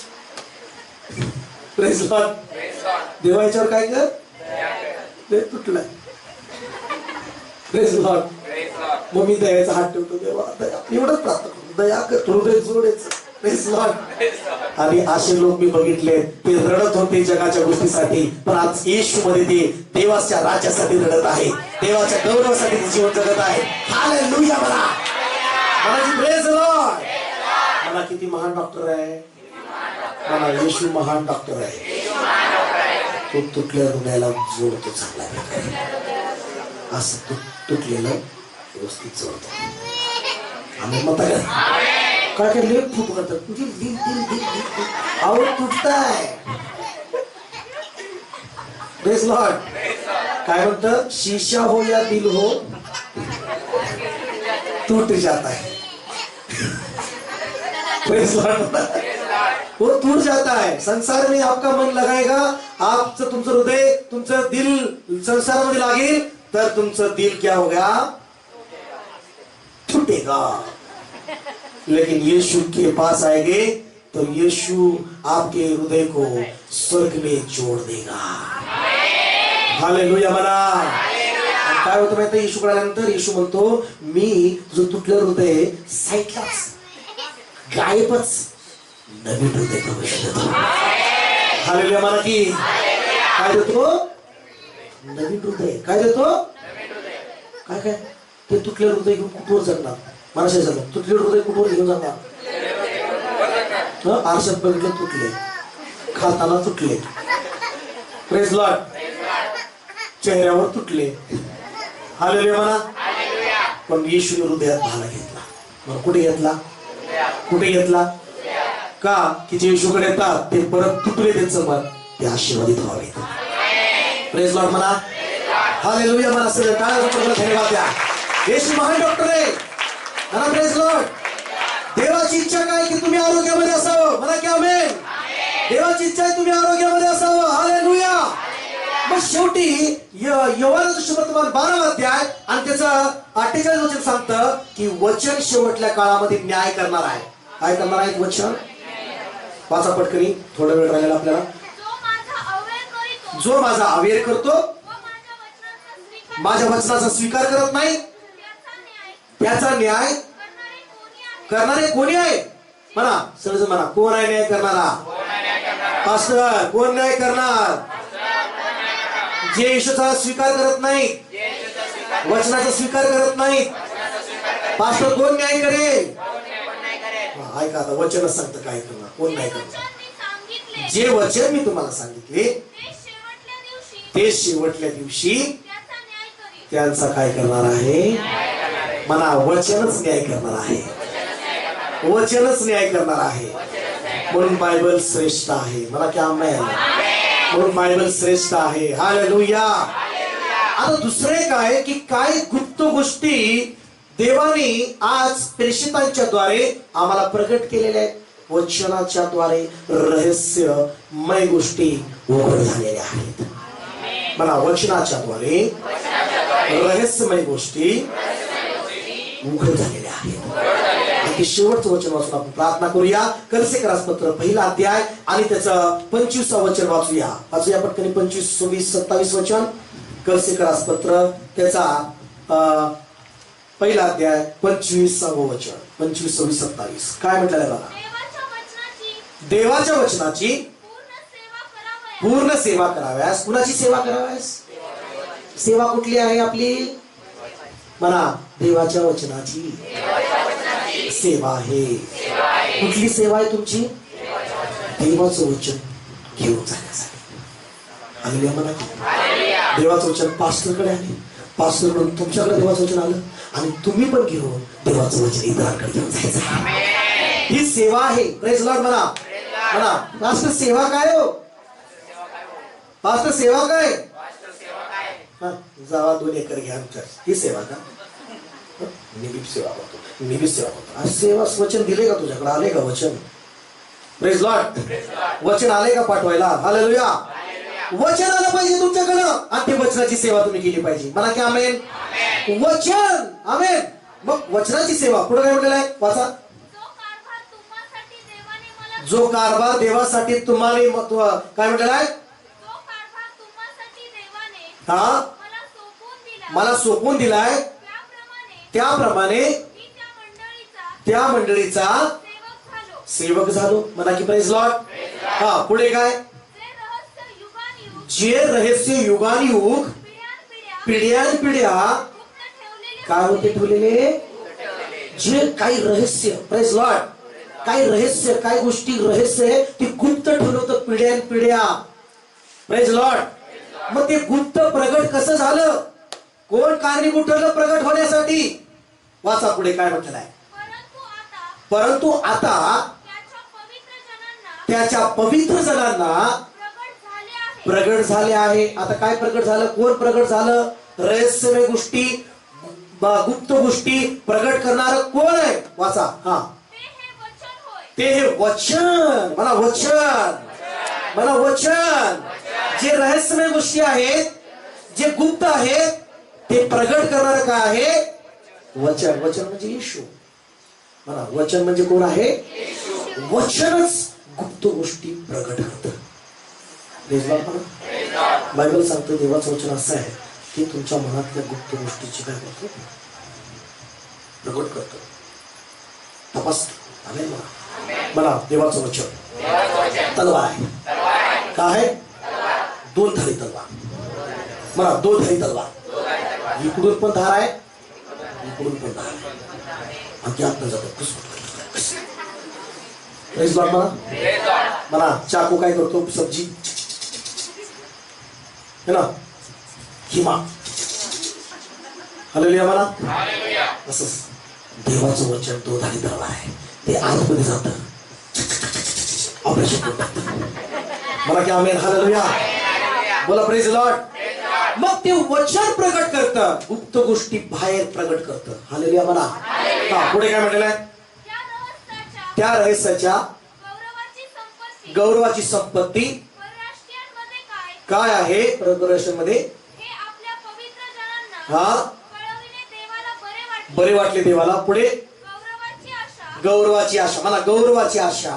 Praise Lord. देवा याच्यावर काय कर? ते तुटलाय. Praise Lord. मग मी दयाचा हात ठेवतो, देवा दया. एवढंच प्रार्थना करतो, दया कर, हृदय जोडायचं. Praise Lord. आणि असे लोक मी बघितले, ते रडत होते जगाच्या गोष्टीसाठी, पण आज येशू मध्ये ते देवाच्या राज्यासाठी रडत आहे, देवाच्या गौरवासाठी ते जीवन जगत आहे. हालेलुया म्हणा. Praise Lord. मला किती महान डॉक्टर आहे. मला येशू महान डॉक्टर आहे. तो तुटल्या हृदयाला जोडतो चांगला. असं तुटलेलं व्यवस्थित जोडतो. आम्ही म्हणता काय काय लेप फूट करतात. आवड तुटताय. Praise Lord. काय म्हणतं? शीशा हो या दिल हो टूट जाता है. Praise Lord. वो टूट जाता है. संसार में आपका मन लगाएगा, आपचं तुमचं हृदय, तुमचं दिल संसारामध्ये लागेल, तर तुमचं दिल क्या होगा? टूटेगा. लेकिन यीशु के पास आएंगे तो यीशु आपके हृदय को स्वर्ग में जोड़ देगा. हालेलुया म्हणा. काय होतं माहिती? येशूकडे आल्यानंतर येशू म्हणतो, मी तुझं तुटलं हृदय साईडलाच, गायबच, नवीन हृदय प्रवेश देतो. हालेलुया म्हणा की काय देतो? नवीन हृदय. काय देतो? काय काय? ते तुटलं हृदय घेऊन कुठवर जगणार? मराठी झालं. तुटले हृदय कुठवर घेऊन जाणार? आरशात बघितलं तुटले, खाताना तुटले. Praise Lord. चेहऱ्यावर तुटले. हालेलुया म्हणा. पण येशूने हृदयात भाला घेतला. मग कुठे घेतला? कुठे घेतला? का? की जे येशूकडे येतात ते परत तुटले, त्यांचं मन ते आशीर्वादित व्हावे. प्रेज लॉर्ड म्हणा. हालेलुया म्हणा. सगळे टाळ्या धन्यवाद द्या. येशू महान डॉक्टर आहे. म्हणा प्रेज लॉर्ड. देवाची इच्छा काय? की तुम्ही आरोग्यामध्ये असावं. म्हणा की आमेन. देवाची इच्छा आहे तुम्ही आरोग्यामध्ये असावं. हालेलुया. मग शेवटी योहानचं सुवर्तमान 12 अध्याय आणि त्याचं 48 वचन सांगतं की वचन शेवटल्या काळामध्ये न्याय करणार आहे. काय करणार आहे वचन? वाचा पटकनी, थोडा वेळ राहिला आपल्याला. जो माझा अवेर करतो, माझ्या वचनाचा स्वीकार करत नाही, त्याचा न्याय करणारे कोणी आहे? म्हणा सगळं म्हणा. कोण आहे न्याय करणारा? पास्टर. कोण न्याय करणार? जे येशूचा स्वीकार करत नाही. वचनाचा स्वीकार करत नाहीत. पास्टर कोण न्याय करेल? ऐका आता वचनच सांगतं काय करणार, कोण नाही करणार. जे वचन मी तुम्हाला सांगितले ते शेवटल्या दिवशी त्यांचा काय करणार आहे? म्हणा वचनच न्याय करणार आहे. वचनच न्याय करणार आहे. म्हणून बायबल श्रेष्ठ आहे. मला की आमेन. म्हणून बायबल श्रेष्ठ आहे. हालेलुया. आता दुसरे काय की काय गुप्त गोष्टी देवाने आज प्रेषितांच्या द्वारे आम्हाला प्रकट केलेल्या आहेत. वचनाच्या द्वारे रहस्यमय गोष्टी उघड झालेल्या आहेत. मला वचनाच्या द्वारे रहस्यमय गोष्टी उघड झालेल्या आहेत. शेवटचं वचन वाचून आपण प्रार्थना करूया. कलसेकरास पत्र 1 अध्याय आणि त्याचं 25 वचन वाचूया पटकन. 25, 26, 27 वचन. कलसेकरास पत्र त्याचा 1 अध्याय 25 वचन. 25, 26, 27 काय म्हटलेलं आहे बघा. देवाच्या वचनाची पूर्ण सेवा कराव्यास. कुणाची सेवा कराव्यास? सेवा कुठली आहे आपली? म्हणा देवाच्या वचनाची सेवा आहे. कुठली सेवा आहे तुमची? देवाचं वचन घेऊन जाण्यासाठी. आणि म्हणा देवाचं वचन पास्टरकडे आले, पास्टरकडून तुमच्याकडे देवाचं वचन आलं आणि तुम्ही पण घेऊन देवाचं वचन इतरांकडे घेऊन जायचं. ही सेवा आहे. Praise Lord. म्हणा म्हणा पास्टर सेवा काय हो? पास्टर सेवा काय? जावा 2 एकर घ्या. ही सेवा का? मी बी सेवा करतो, मी बी सेवा करतो. आज सेवा वचन दिले का तुझ्याकडे? आले का वचन? Praise Lord. वचन आले का पाठवायला? हालेलुया. वचन आलं पाहिजे तुमच्याकडं आणि ते वचनाची सेवा तुम्ही केली पाहिजे. म्हणा की आमेन. वचन. आमेन. मग वचनाची सेवा पुढे काय म्हटलेलं आहे? वाचा. जो कारभार देवासाठी तुम्हाला काय म्हटलेलं आहे? हा मला सोपवून दिलाय त्याप्रमाणे त्या मंडळीचा सेवक झालो. म्हणा की प्रेज लॉर्ड. हा पुढे काय? जे रहस्य युगानुयुग पिढ्यानपिढ्या काय होते ठेवलेले? जे काही रहस्य. Praise Lord. काही रहस्य, काही गोष्टी रहस्य ती गुप्त ठेवलं होतं पिढ्यानपिढ्या. Praise Lord. मग ते गुप्त प्रगट कसं झालं? कोण कारणीभूत ठरलं प्रगट होण्यासाठी? वाचा पुढे काय म्हटलेलं आहे. परंतु आता त्याच्या पवित्र जनांना प्रगट झाले आहे. आता काय प्रगट झालं? कोण प्रगट झालं? रहस्यमय गोष्टी, गुप्त गोष्टी प्रगट करणार कोण आहे? वाचा. हा ते हे वचन. मला वचन. मला वचन. जे रहस्यमय गोष्टी आहेत, जे गुप्त आहेत, ते प्रगट करणार काय आहे? वचन. वचन म्हणजे येशू. म्हणा वचन म्हणजे कोण आहे? वचनच गुप्त गोष्टी प्रगट करतं. बायबल सांगतो देवाचं वचन असं आहे की तुमच्या मनातल्या गुप्त गोष्टीची काय करतो? प्रगट करतो. तपासतो. आमेन. म्हणा देवाचं वचन तलवार आहे. काय आहे? 2 धारी तलवार. म्हणा 2 धारी तलवार. इकडून पण धार आहे, इकडून पण धार आहे. अध्यात्म जातो. Praise Lord. म्हणा चाकू काय करतो? सब्जी है ना, किमा. हालेलुया. म्हणा असंच देवाचं वचन 2 धारी तलवार आहे. ते आतमध्ये जातं, ऑपरेशन करतात. मला की आमेन. हालेलुया. बोला प्रेज लॉर्ड. मग ते वचन प्रगट करतं, गुप्त गोष्टी बाहेर प्रगट करतं. हालेलुया. म्हणा. हा पुढे काय म्हटलेलं आहे? त्या रहस्याच्या गौरवाची संपत्ती काय आहे? परमेश्वरामध्ये हा बरे वाटले देवाला. पुढे गौरवाची आशा. मला गौरवाची आशा.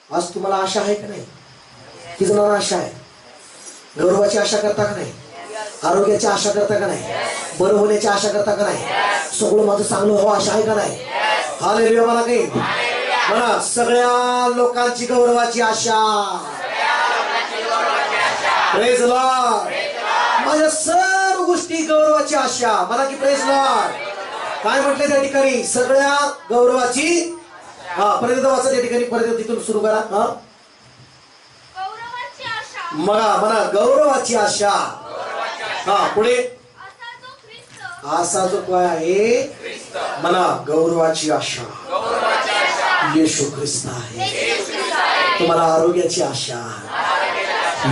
आज तुम्हाला आशा आहे का नाही? किती जणांना आशा आहे? गौरवाची आशा करता का नाही? आरोग्याची आशा करता का नाही? बरं होण्याची आशा करता का नाही? सगळं माझं चांगलं व्हावं आशा आहे का नाही? हालेलुया. मला काही म्हणा सगळ्या लोकांची गौरवाची आशा. Praise Lord. माझ्या सर्व गोष्टी गोष्टी गौरवाची आशा. मला की प्रेज लॉर्ड. काय म्हटले त्या ठिकाणी? सगळ्या गौरवाची. हा परत वाचा त्या ठिकाणी, परत तिथून सुरू करा. हा गौरवाची आशा. म्हणा गौरवाची आशा. हा पुढे. असा जो ख्रिस्त. असा जो काय आहे? म्हणा गौरवाची आशा. येशू ख्रिस्त आहे. तुम्हाला आरोग्याची आशा.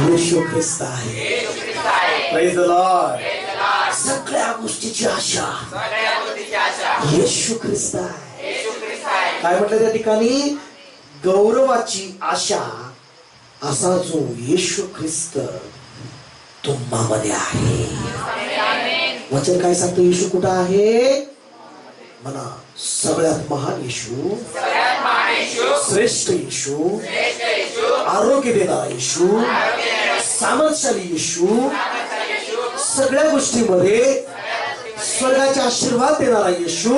येशू ख्रिस्त आहे. Praise the Lord. सगळ्या गोष्टीची आशा येशू ख्रिस्त आहे. काय म्हटलं त्या ठिकाणी? गौरवाची आशा असा जो येशू ख्रिस्त तुम्हामध्ये आहे. वचन काय सांगतो? येशू कुठं आहे? म्हणा सगळ्यात महान येशू, श्रेष्ठ येशू, आरोग्य देणारा येशू, सामर्थ्यशाली येशू, सगळ्या गोष्टीमध्ये स्वर्गाचे आशीर्वाद देणारा येशू,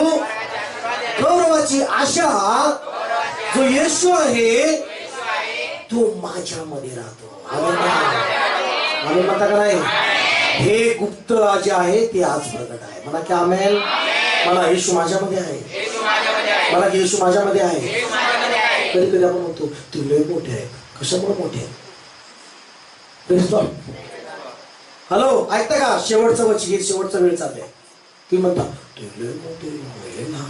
गौरवाची आशा जो येशू आहे तो माझ्यामध्ये राहतो. आम्ही म्हणता का नाही? हे गुप्त जे आहे ते आज प्रगट आहे. म्हणा की आमेन. मला येशू माझ्यामध्ये आहे. मला की येशू माझ्यामध्ये आहे. कधी कधी आपण म्हणतो ते लय मोठे आहे. कशामुळे मोठे आहे? हॅलो ऐकता का? शेवटचं वचन, शेवटचा वेळ चाललाय. तुम्ही म्हणता ते लय मोठे ना,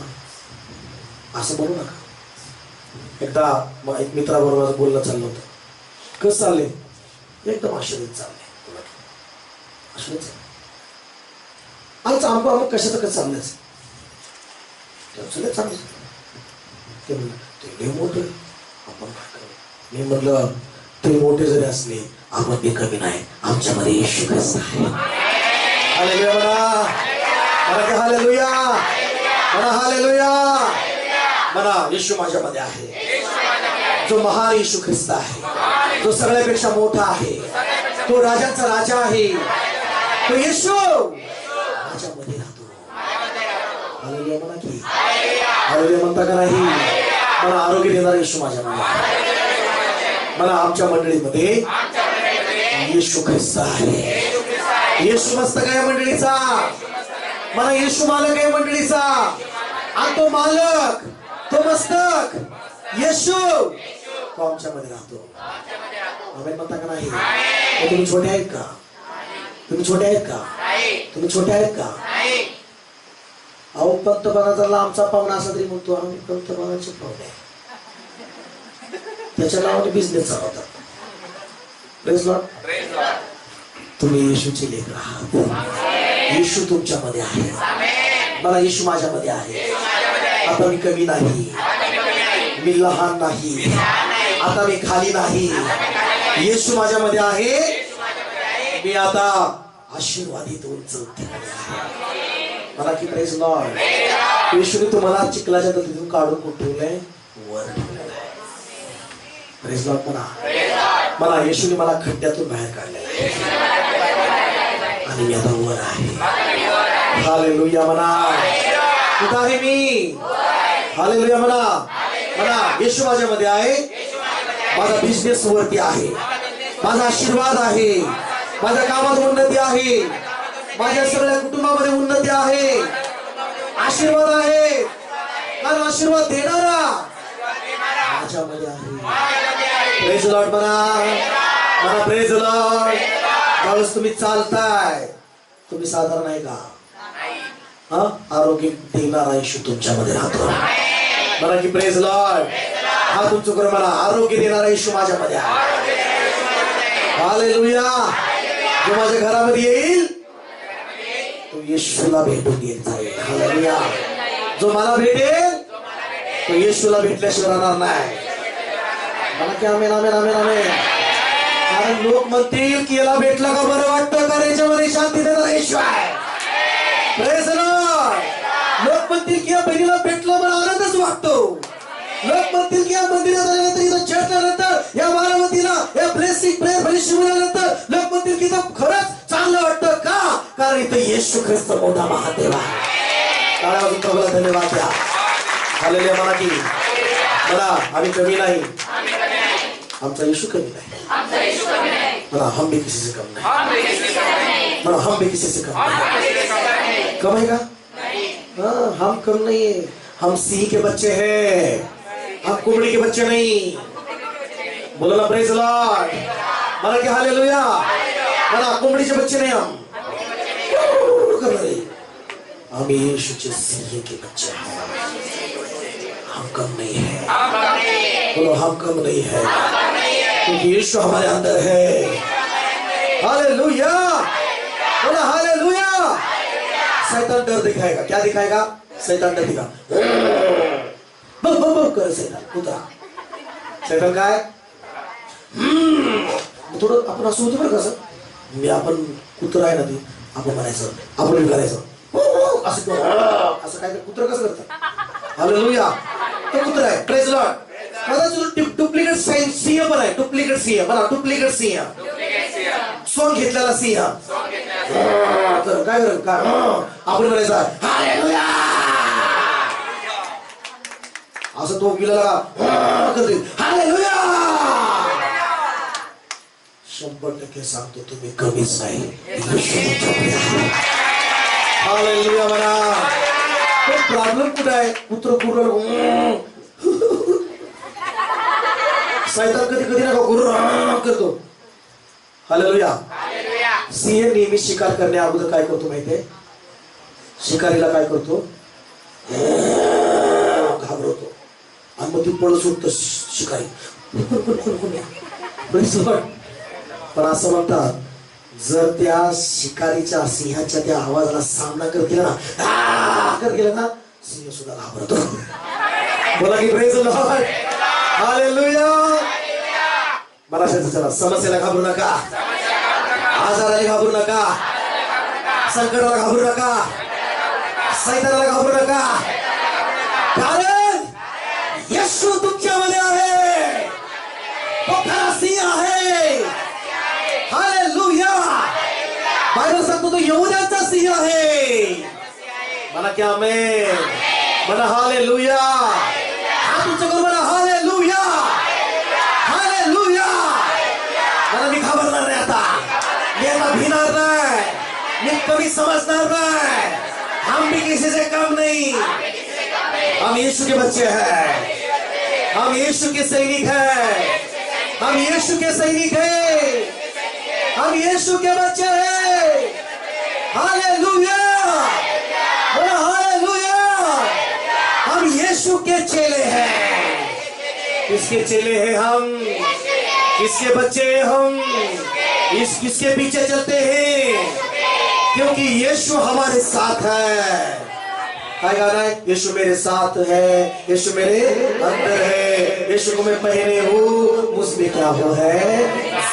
असं म्हणू नका. एकदा एक मित्राबरोबर बोलणं चाललं होतं. कसं चाललंय? एकदम आश्चर्य चाललंय. आमचं अमुक कशाचं कसं चाललंय? सगळं चांगलं. ते म्हणलं ते लय मोठे, आपण काय करू? मी म्हणलं ते मोठे जरी असले आपण ते कमी नाही. आमच्यामध्ये येशू ख्रिस्त आहे. हालेलुया म्हणा. म्हणा की हालेलुया. म्हणा हालेलुया. म्हणा येशू माझ्यामध्ये आहे. जो महान येशू ख्रिस्त आहे, जो सगळ्यापेक्षा मोठा आहे, तो राजांचा राजा आहे, तो येशू माझ्यामध्ये राहतो. हालेलुया म्हणा की. हालेलुया म्हणता का नाही? मला आरोग्य देणारा येशू माझ्यामध्ये आहे. मला आमच्या मंडळीमध्ये येशू ख्रिस्त आहे. येशू मस्तक आहे मंडळीचा. मला येशू मालक आहे मंडळीचा. आणि तो मालक, तो मस्तक येशू तो आमच्यामध्ये राहतो. आम्ही म्हणता का नाही? तुम्ही छोटे आहेत का? तुम्ही छोटे आहेत का? तुम्ही छोटे आहेत का? अहो पंतप्रधानाचा आमचा पाहुणा असा तरी म्हणतो आम्ही पंतप्रधानाचे पाहुणे. त्याच्या नावाने बिझनेस चालवतात. Praise Lord. तुम्ही येशूचे लेकर आहात. येशू तुमच्यामध्ये आहे. मला येशू माझ्यामध्ये आहे. आता मी कमी नाही, मी लहान नाही, आता मी खाली नाही. येशू माझ्यामध्ये आहे. मी आता आशीर्वादित उंच ठिकाणी आहे. मला की प्रेज लॉर्ड. येशूने तुम्हाला चिखलाच्या तळीतून काढून कुठे ठेवलंय? वर ठेवलेलं आहे. प्रेज लॉर्ड म्हणा. मला येशूने मला खड्ड्यातून बाहेर काढलेलं आहे आणि मी आता वर आहे. हालेलुया म्हणा. कुठं आहे मी? हालेलुया म्हणा. म्हणा येशू माझ्यामध्ये आहे. माझा बिझनेस वरती आहे. माझा आशीर्वाद आहे. माझ्या कामात उन्नती आहे. माझ्या सगळ्या कुटुंबामध्ये उन्नती आहे. आशीर्वाद आहे. कारण आशीर्वाद देणारा माझ्यामध्ये आहे. प्रेज लॉर्ड म्हणा. म्हणा प्रेज लॉर्ड. ज्यावेळेस तुम्ही चालताय तुम्ही साधारण आहे का? हा आरोग्य देणारा येशू तुमच्यामध्ये राहतो. म्हणा की प्रेज लॉर्ड. हा तुमचं कर मला. आरोग्य देणारा येशू माझ्यामध्ये आहे. हालेलुया. जो माझ्या घरामध्ये येईल तो येशूला भेटून येत जाईल. हालेलुया. जो मला भेटेल तो येशूला भेटल्याशिवाय राहणार नाही. मला की आमेन आमेन आमेन आमेन. कारण लोक म्हणतील की याला भेटलं का बरं वाटतं, कारण याच्यामध्ये शांती देणारा येशू आहे. Praise Lord. लोक म्हणतील की या बहिणीला भेटलं मला आनंदच वाटतो. लोक म्हणतील की या मंदिरात आल्यानंतर, इथं चर्च आल्यानंतर, या बारामतीला या ब्लेसिंग प्रेयर फellowship आल्यानंतर लोक म्हणतील की इथं खरंच चांगलं वाटतं. का? कारण इथं येशू ख्रिस्त मोठा महादेव आहे. टाळ्या वाजून प्रभूला धन्यवाद द्या. हालेलुया म्हणा की. मला आम्ही कमी नाही, आमचा येशू कमी नाही. मला हम भी किसी से कम नहीं. मतलब हम भी किसी से कम नहीं। कम है का? हाँ, हम कम नहीं है। हम सिंह के बच्चे हैं, हम कुबड़ी के बच्चे नहीं। बोलो ना प्रेज लॉर्ड। माना कि हालेलुया। माना कुबड़ी के बच्चे नहीं हम। कम नहीं, हम यीशु के सिंह के बच्चे हैं। हम कम नहीं है। बोलो हम कम नहीं है, क्योंकि यीशु हमारे अंदर है। हालेलुया। बोलो हालेलुया। शैतान डर दिखाएगा। क्या दिखाएगा? शैतान डर दिखा बब बब बब करे शैतान कुत्रा। शैतान काय थोडं आपण असं होतं बरं कसं, मी आपण कुत्रा आहे ना ते आपण म्हणायचं, आपण करायचं असं असं काय कुत्र कसं करतात? हालेलुया. तो कुत्रा आहे. Praise Lord. कदाचित डुप्लिकेट सिंह पण आहे. डुप्लिकेट सिंह बघा, डुप्लिकेट सिंह, सोंग घेतलेला सिंह. काय करेल काय आपण म्हणायचं हालेलुया असं तो गेला करते हालेलुया. 100% सांगतो तुम्ही कमीच नाही. हालेलुया म्हणा. प्रॉब्लेम कुठे आहे? कुत्र कुर्र शैतान कधी कधी नका कुर्र करतो. हालेलुया. सिंह नेहमी शिकार करण्या अगोदर काय करतो माहितीये? शिकारीला काय करतो? घाबरवतो आणि मग ती पळ सुटत शिकारी. पण असं म्हणतात, जर त्या शिकारीच्या सिंहाच्या त्या आवाजाला सामना कर केला ना, सिंह सुद्धा घाबरतो. बोला की प्रेज लॉर्ड. हालेलुया. मला चला, समस्येला घाबरू नका, आजाराला घाबरू नका, संकटाला घाबरू नका, सैतानाला घाबरू नका, कारण येशू तुमच्यामध्ये आहे. तो खरा सिंह आहे. हालेलुया. बायबल सांगतो तो यहूद्यांचा सिंह आहे. म्हणा की आमेन. म्हणा हालेलुया. हा तुमच्याकडून म्हणा हालेलुया. हालेलुया. मला मी घाबरणार नाही आता, मी आता भिणार नाही, मी कमी समझणार नहीं. हम भी किसी से कम नहीं. हम यीशु के बच्चे हैं. हम यीशु के सैनिक हैं. हम यीशु के सैनिक हैं. हम यीशु के बच्चे हैं. हालेलुया. बोलो हालेलुया. हम यीशु के चेले हैं. किसके चेले हैं हम? किसके बच्चे हैं हम? किसके पीछे चलते हैं? क्योंकि यीशु हमारे साथ है. काय गाना है? यीशु मेरे साथ है, यीशु मेरे अंदर है, यीशु को मैं पहने हूँ, मुझमें क्या वो है?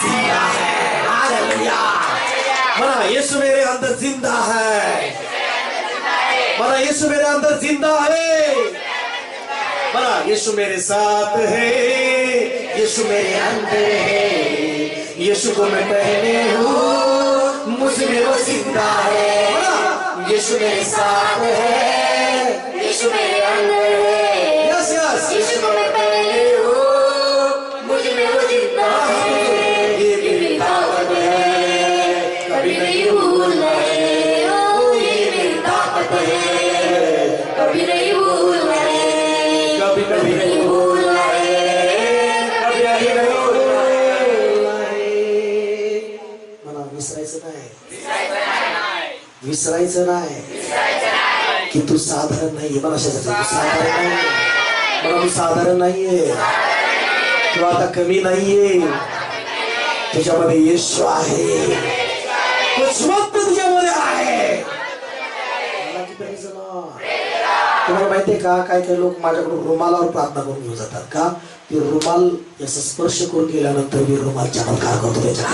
जिंदा है. हालेलुया. मना यीशु मेरे अंदर जिंदा है. मना यीशु मेरे अंदर जिंदा है. मना यीशु मेरे साथ है, यीशु मेरे अंदर है, यीशु को मैं पहने हूँ, मुझमें वो जिंदा है. यीशु मेरे साथ है, यीशु मेरे अंदर है. Yes yes. यीशु को मैं पहने हूँ, मुझमें वो जिंदा है. ये मेरी ताकत है, कभी नहीं भूलना है. ये मेरी ताकत है, कभी नहीं भूलना है. कभी कभी नहीं भूलना है. कभी कभी नहीं भूलना है. मला विसरायचं नाही. विसरायचं नाही की तू साधारण नाहीये. मला तू साधारण नाहीये. मला तू साधारण नाहीये. तू आता कमी नाहीये. तुझ्यामध्ये येशू आहे. कुछ मत तुझ्यामध्ये आहे. तुम्हाला माहितीये का, काय काय लोक माझ्याकडून रुमालावर प्रार्थना करून घेऊन जातात. का? ते रुमाल याचा स्पर्श करून गेल्यानंतर मी रुमाल चमत्कार करतो त्याच्या.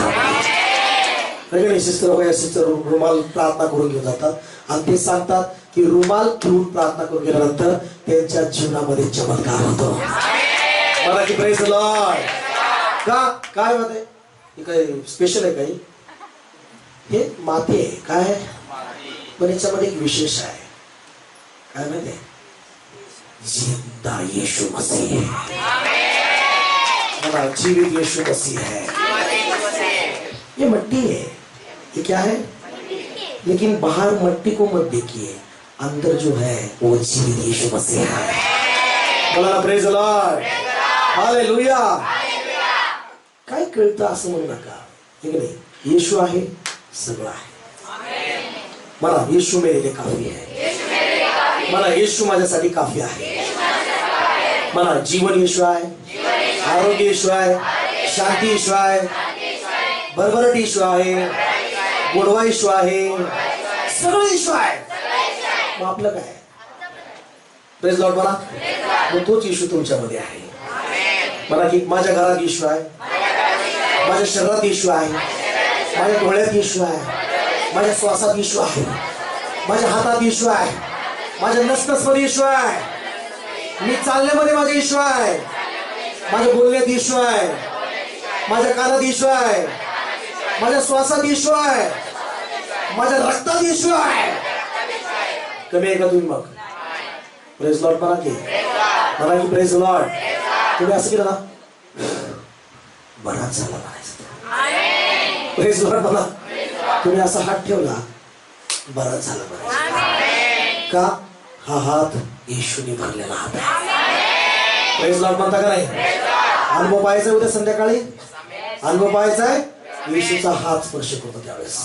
सिस्टर रुमाल प्रार्थना करून घेऊन जातात आणि ते सांगतात की रुमाल घेऊन प्रार्थना करून गेल्यानंतर त्यांच्या जीवनामध्ये चमत्कार होतो. मला की प्रेज लॉर्ड. का काय होते? हे काय स्पेशल आहे काही? हे माती आहे. काय आहे? पण याच्यामध्ये एक विशेष आहे. काय माहिती? जिंदा यीशु मसीह है. मला जीवित यीशु मसीह है. ये मिट्टी है. ये क्या है? लेकिन बाहर मट्टी को मत देखिए, अंदर जो है वो जीवित यीशु मसीह है। बोला प्रेज द लॉर्ड, हालेलुया। काय कळतं असं म्हणू नका, हे की नाही? येशू आहे, सगळं आहे. मला येशू मेरे लिए काफी है. मला येशू माझ्यासाठी काफी आहे. मला जीवन येशू आहे, आरोग्य येशू आहे, शांती येशू आहे, भरभराट येशू आहे, गोडवा येशू आहे, सगळं येशू आहे. मग आपलं काय? Praise Lord. मला मग तोच येशू तुमच्यामध्ये आहे. मला की माझ्या घरात येशू आहे, माझ्या शरीरात येशू आहे, माझ्या डोळ्यात येशू आहे, माझ्या श्वासात येशू आहे, माझ्या हातात येशू आहे, माझ्या नसनसमध्ये येशू आहे, मी चालण्यामध्ये माझा येशू आहे, माझ्या बोलण्यात येशू आहे, माझ्या कानात येशू आहे, माझ्या श्वासात येशू आहे, माझ्या रक्तात येशू आहे. कमी आहे का तुम्ही? मग प्रेज लॉर्ड म्हणा की, म्हणा की प्रेज लॉर्ड. तुम्ही असं केलं ना, बराच झाला म्हणायचं. प्रेज लॉर्ड म्हणा. तुम्ही असा हात ठेवला, बराच झालं म्हणायचं. का? हा हात येशूने भरलेला हात आहे. प्रेज लॉर्ड म्हणता का नाही? अनुभव पाहायचा उद्या संध्याकाळी, अनुभव पाहायचा आहे. येशूचा हात स्पर्श करतो त्यावेळेस,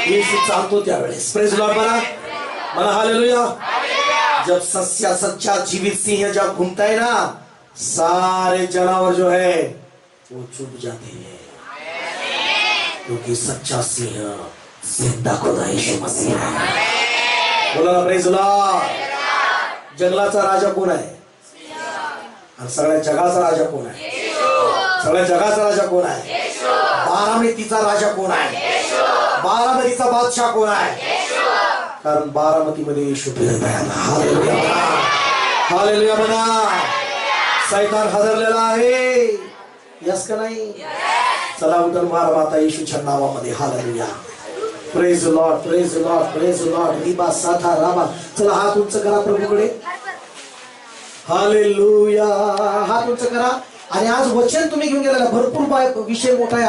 येशू चालतो त्यावेळेस. प्रेज लॉर्ड म्हणा, म्हणा हालेलुया. जब सच्चा जीवित सिंह जब घूमता है ना, सारे जानवर जो है वो चुप जाते हैं, क्योंकि सच्चा सिंह जिंदा खुदा यीशु मसीह है. बोला ना प्रेज लॉर्ड. जंगलाचा राजा कोण आहे? आणि सगळ्या जगाचा राजा कोण आहे? सगळ्या जगाचा राजा कोण आहे? बारामतीचा राजा कोण आहे? बारामतीचा बादशाह कोण आहे? कारण बारामतीमध्ये येशू फिरत आहे. हालेलुया म्हणा, हालेलुया म्हणा. सैतान हादरलेला आहे, यस का नाही? चला उठून मार माता येशूच्या नावामध्ये. Hallelujah. Praise lord, praise lord, praise Lord. Riba साथा राबा. चला हात उंच करा प्रभूकडे. हालेलुया. हात उंच करा. आणि आज वचन तुम्ही घेऊन गेलेला भरपूर विषय मोठा आहे.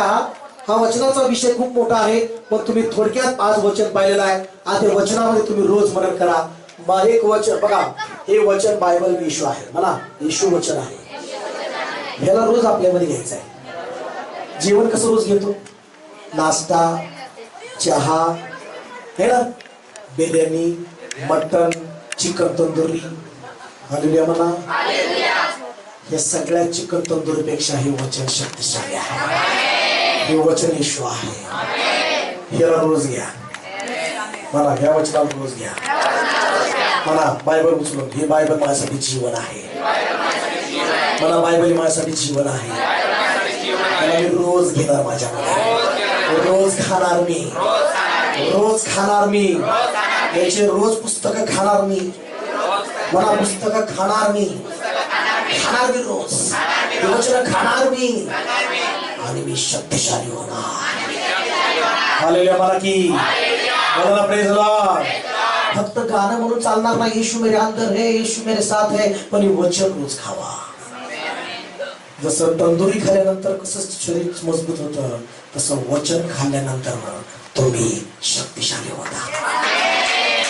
हा वचनाचा विषय खूप मोठा आहे, पण तुम्ही थोडक्यात आज वचन पाहिलेलं आहे. आज या वचनामध्ये तुम्ही रोज मनन करा. मग एक वचन बघा, हे वचन बायबल येशू आहे. मला येशू वचन आहे, ह्याला रोज आपल्यामध्ये घ्यायचं आहे. जेवण कसं रोज घेतो? नाश्ता, चहा, है ना, biryani, mutton, chicken tandoori. Hallelujah म्हणा. हे सगळ्या चिकन तंदुरीपेक्षा हे वचन शक्तिशाली आहे. हे वचन येशू आहे. ह्याला रोज घ्या. मला ह्या वचनाला रोज घ्या. मला बायबल उचलून, हे बायबल माझ्यासाठी जीवन आहे. मला बायबल माझ्यासाठी जीवन आहे. मला मी रोज घेणार माझ्यामध्ये, रोज खाणार मी, रोज खाणार मी. याचे रोज पुस्तकं खाणार मी. मला पुस्तकं खाणार मी, खाणार मी रोज. वचन खाणार मी आणि मी शक्तिशाली होणार. हालेलुया म्हणा की. बोला प्रेज लॉर्ड. फक्त गाणं म्हणून चालणार नाही. येशू मेरे अंदर है, येशू मेरे साथ है, पण हे वचन रोज खावा. जसं तंदुरी खाल्ल्यानंतर कसं शरीर मजबूत होतं, तसं वचन खाल्ल्यानंतर तुम्ही शक्तिशाली होता.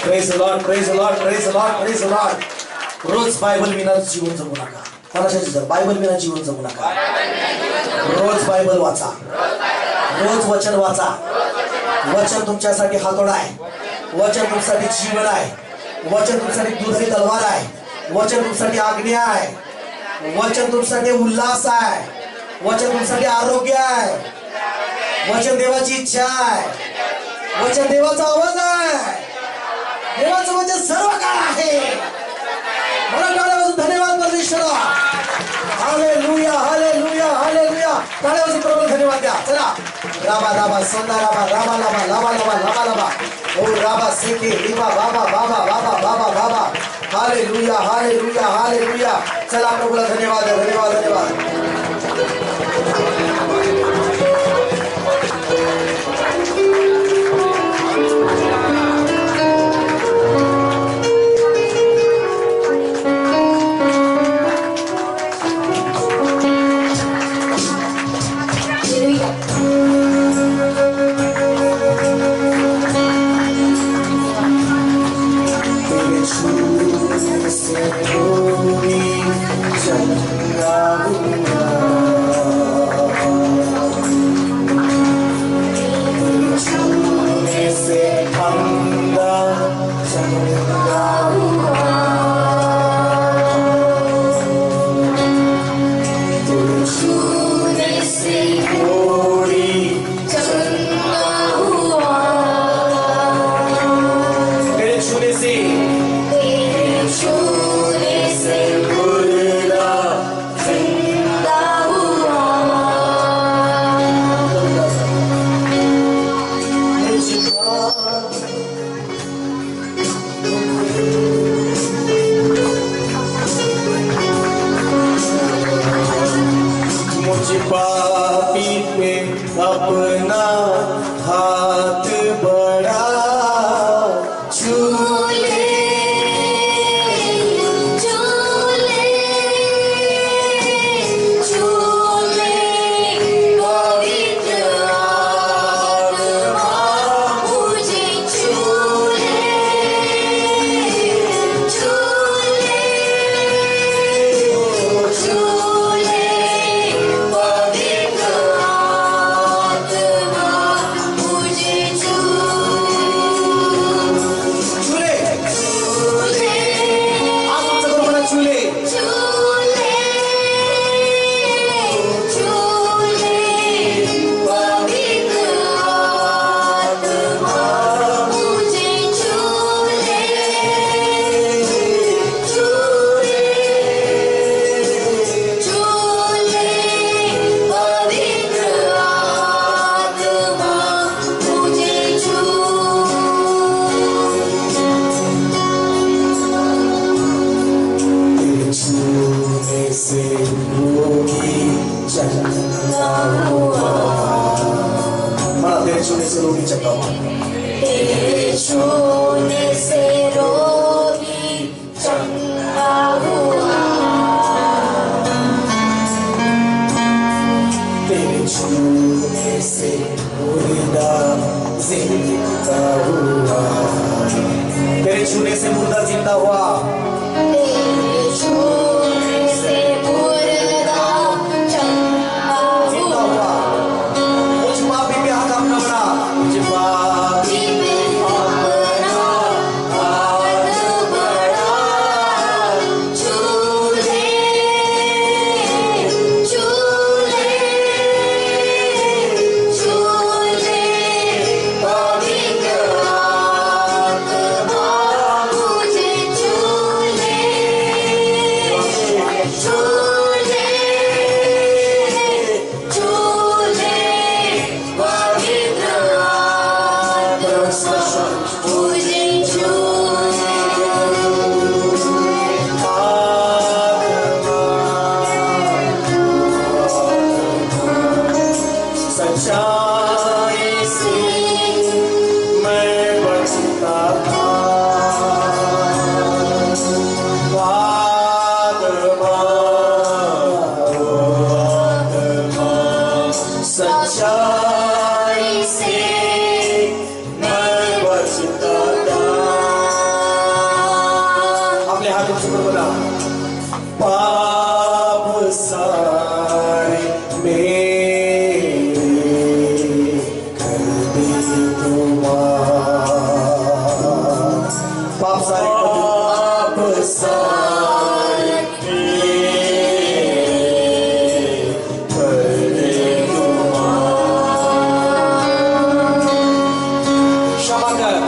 Praise lord, praise lord, praise lord, praise lord. रोज बायबल विना जीवन जगू नका. बायबल विना जीवन जगू नका. रोज बायबल वाचा, रोज वचन वाचा. वचन तुमच्यासाठी हातोडा आहे. वचन तुमच्यासाठी जीवन आहे. वचन तुमच्यासाठी दुधारी तलवार आहे. वचन तुमच्यासाठी आज्ञा आहे. वचन तुमच्यासाठी उल्हास आहे. वचन तुमच्यासाठी आरोग्य आहे. वचन देवाची इच्छा आहे. वचन देवाचा आवाज आहे. देवाचं वचन सर्व काळ आहे. मला टाळ्यावाजून धन्यवाद परमेश्वरा. Hallelujah, hallelujah, hallelujah. टाळ्यावाजून प्रभू धन्यवाद द्या. चला राबा राबा संदा राबा राबा लाबा लाबा लाबा लाबा लाबा. ओ राबा सेके रिबा बाबा बाबा बाबा बाबा बाबा. Hallelujah, hallelujah, hallelujah. चला प्रभूला धन्यवाद द्या. धन्यवाद, धन्यवाद. छूने से रोगी चंगा हुआ। तेरे छूने से रोगी चंगा हुआ। तेरे छूने से मुर्दा जिंदा हुआ। तेरे छूने से मुर्दा जिंदा हुआ। तेरे छूने से मुर्दा चंगा हुआ। मुझ पापी पे हाथ अपना बढ़ा। मुझ पापी पे अपना हाथ बढ़ा। चूल्हे चूल्हे चूल्हे पवित्र आत्मा मुझे चूल्हे चूल्हे चूल्हे पवित्र आत्मा मुझे चूल्हे। सच्चाई से मैं बचता था। सच्चाई से मैं बचता था। आपने हाथों से बोला पाप सारे मेरे कर दे तुम्हारे। पाप सारे क्षमा कर।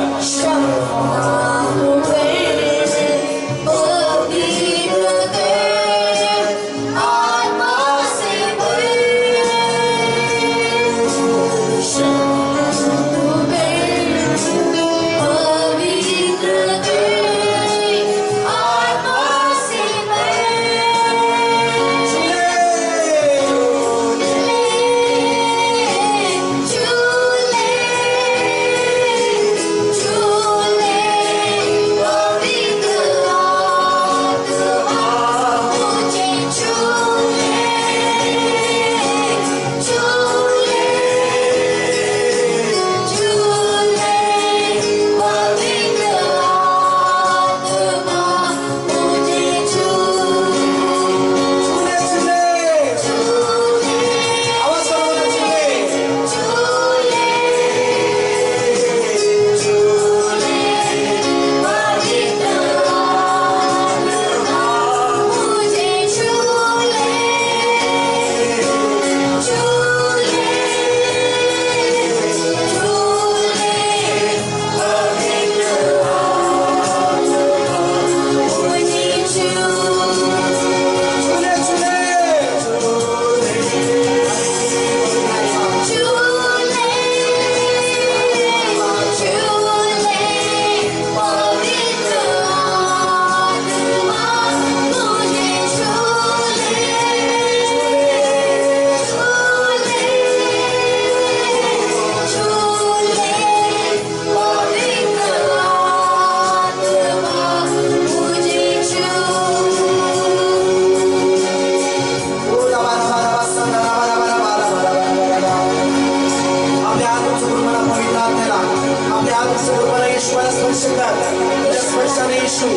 येशू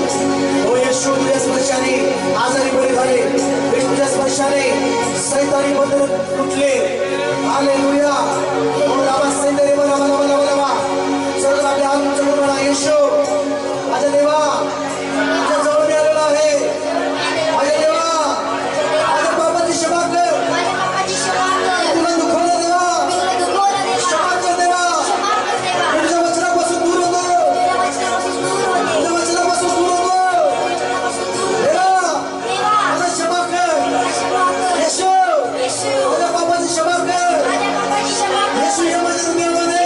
ओ येशू तुझ्या स्पर्शाने आजारी बरे झाले तुझ्या स्पर्शाने सैतानी बंधन तुटले हालेलुया ओ राबा सैंदरे बला बला बला बला सर्व आपल्या हात उंच करून म्हणा येशू माझ्या देवा तुझ्या जवळ मी आलेलो आहे माझ्या देवा माझ्या पापाची क्षमा कर तुला दुखवलं देवा क्षमा कर देवा तुझ्या वचनापासून दूर होतो तुझ्या वचनापासून दूर होतो देवा माझा क्षमा कर येशू माझ्या पापाची क्षमा कर येशू या माझ्या दुनियामध्ये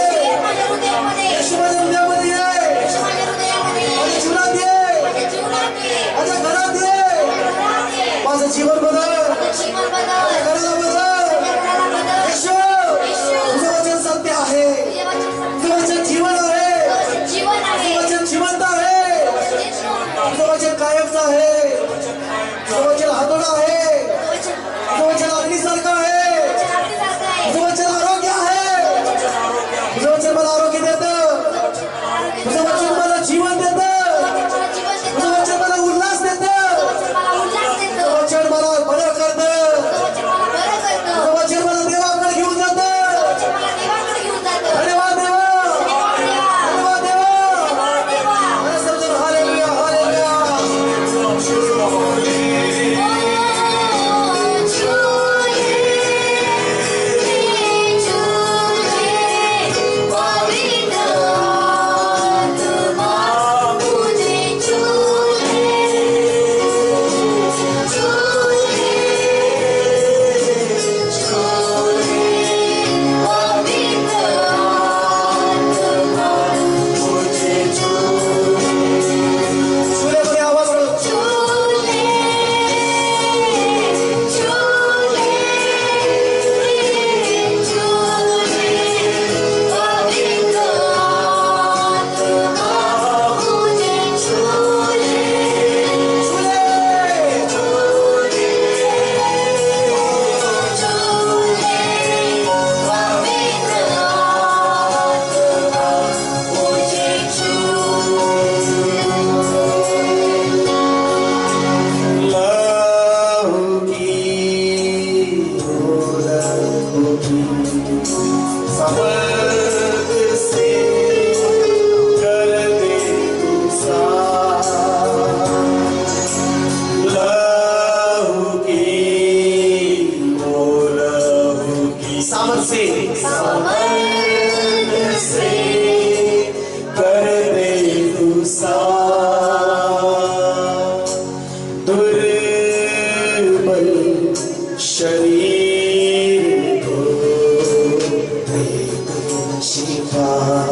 चंगाई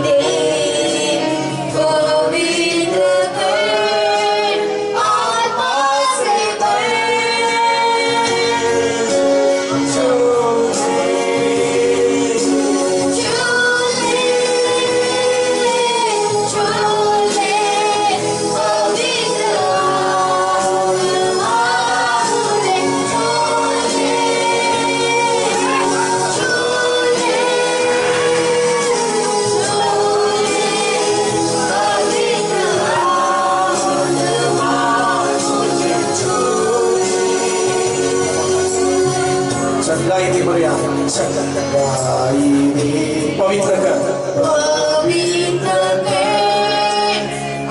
दे पवित्र कर आत्मा से भर झूले झूले झूले पवित्र आत्मा से झूले चंगाई दे बघूया चंगाई दे पवित्र कर पवित्र कर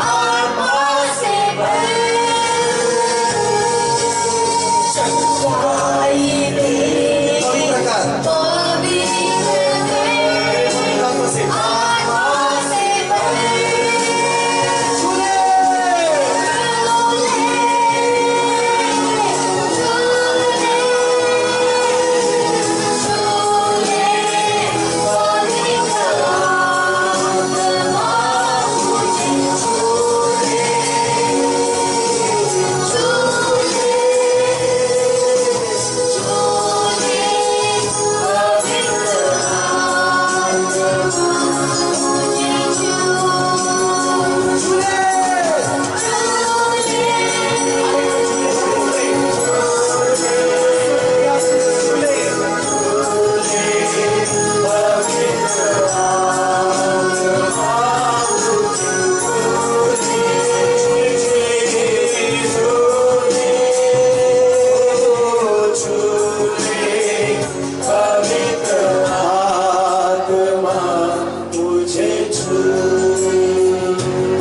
आत्मा से भर चंगाई दे पवित्र कर पवित्र कर आत्मा से आत्मा से भर झूले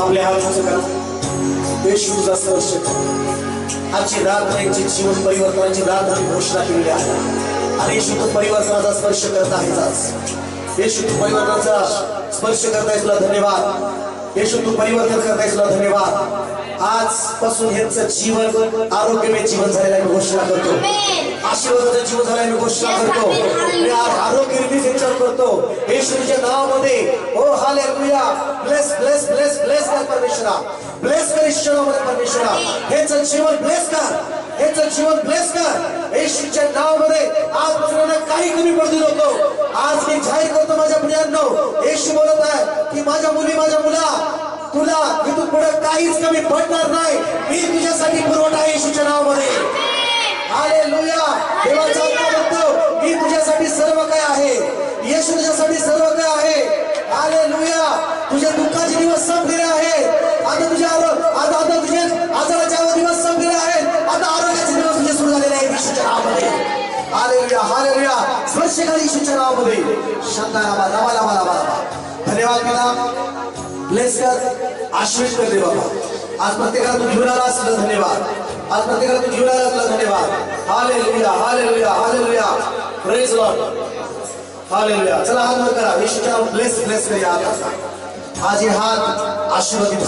आपल्या हाताचं करा येशूचा स्पर्श करा आजची रात त्यांची जीवन परिवर्तनाची रात आणि घोषणा केलेली आहे आणि येशू तू परिवर्तनाचा स्पर्श करत आहेस आज येशू तू परिवर्तनाचा स्पर्श करतायस तुला धन्यवाद येशू तू परिवर्तन करतायस तुला धन्यवाद आजपासून ह्यांचं जीवन आरोग्यमय जीवन झालेलं आहे मी घोषणा करतो आशीर्वादाचं जीवन झालं आहे मी घोषणा करतो मी आज आरोग्य रिलीज यांच्यावर करतो येशूच्या नावामध्ये ओ hallelujah bless bless bless bless कर परमेश्वरा ब्लेस कर ईश्वरामध्ये परमेश्वरा ह्यांचं जीवन ब्लेस कर ह्यांचं जीवन ब्लेस कर येशूच्या नावामध्ये आजपासून काही कमी पडू नको आज मी जाहीर करतो माझ्या प्रियांनो येशू बोलत आहे की माझ्या मुली माझ्या मुला तुला इथून पुढे काहीच कमी पडणार नाही मी तुझ्यासाठी पुरवठा आहे येशूच्या नावामध्ये हालेलुया देवाचा आत्मा म्हणतो मी तुझ्यासाठी सर्व काय आहे येशू तुझ्यासाठी सर्व काय आहे हालेलुया तुझे दुःखाचे दिवस संपलेले आहेत आता तुझे आता तुझे आजाराचे दिवस संपलेले आहेत आता आरोग्याचे दिवस तुझे सुरू झालेले आहेत येशूच्या नावामध्ये हालेलुया हालेलुया स्पर्श करा येशूच्या नावामध्ये शांतारामा रामा रामा रामा धन्यवाद पिता ब्लेस कर आशीर्वाद कर दे बाबा आज प्रत्येकाला तू घेऊन आला असला धन्यवाद आज प्रत्येकाला तू घेऊन आला असला धन्यवाद hallelujah hallelujah hallelujah praise Lord hallelujah चला हात वर करा येशूच्या नावात ब्लेस ब्लेस करूया आज हे हात आशीर्वादित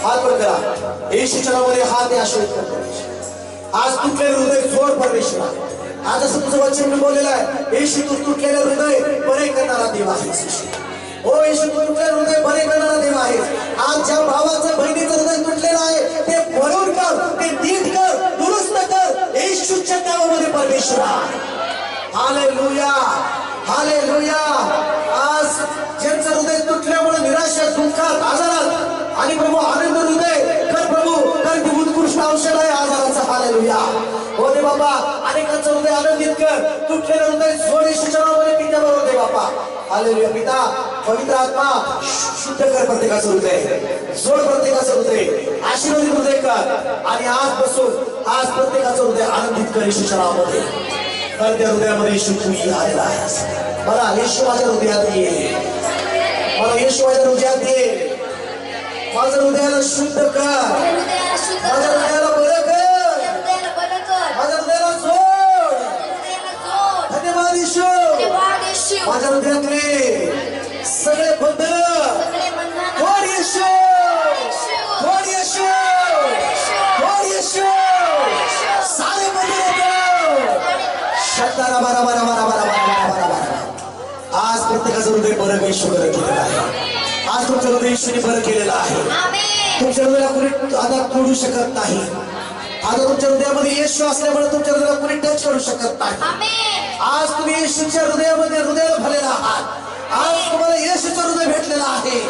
हात वर करा येशूच्या नावामध्ये हात हे आशीर्वाद कर आज तुटलेलं हृदय जोड परमेश्वर आज असं तुझं वचन बोललेलं आहे येशू तू तुटलेलं हृदय बरे करणारा देव आहेस ओ येशू तू तुटलेलं हृदय बरे करणारा देव आहेस आज ज्या भावाचं बहिणीचं हृदय तुटलेलं आहे ते भरून कर ते नीट कर दुरुस्त कर येशूच्या नावामध्ये परमेश्वर हालेलुया हालेलुया आज ज्यांचं हृदय तुटल्यामुळे निराशा दुःखात आजारात आणि प्रभू आनंद हृदय कर प्रभू कर ती उत्कृष्ट औषध आहे आजाराचा हालेलुया हो दे बाबा अनेकांचं हृदय आनंदित कर तुटलेलं हृदय जोड येशूच्या नावामध्ये पित्या बरोबर दे बाबा हालेलुया पिता पवित्र आत्मा शुद्ध कर प्रत्येकाचं हृदय जोड प्रत्येकाचं हृदय आशीर्वादित हृदय कर आणि आज प्रत्येकाचं हृदय आनंदित कर येशूच्या नावामध्ये तर त्या हृदयामध्ये येशू तू आलेला आहेस मला येशू माझ्या हृदयात ये मला येशू माझ्या हृदयात ये माझ्या हृदयाला शुद्ध कर माझ्या हृदयाला बरं कर माझ्या हृदयाला जोड धन्यवाद येशू माझ्या हृदयातले तुमचं हृदय बरं येशू बरं केलेलं आहे. आज तुमचं हृदय येशूने बरं केलेलं आहे. आमेन. तुमच्या हृदयाला कोणी आता तोडू शकत नाही. आता तुमच्या हृदयामध्ये येशू असल्यामुळे तुमच्या हृदयाला कोणी टच करू शकत नाही. आमेन. आज तुम्ही येशूच्या हृदयाला भरलेला आहात. आज तुम्हाला येशूचं हृदय भेटलेलं आहे.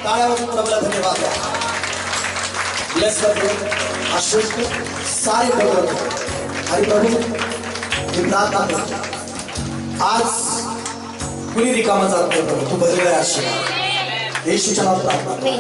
टाळ्यावर प्रभूला धन्यवाद द्या. ब्लेस कर आशीष सारे प्रभू आणि प्रभू मी प्रार्थना करतो आज कुणी रिकामा जात नाही प्रभू तू भरलेला आहे आशीर्वाद येशूच्या नावात प्रार्थना आमेन.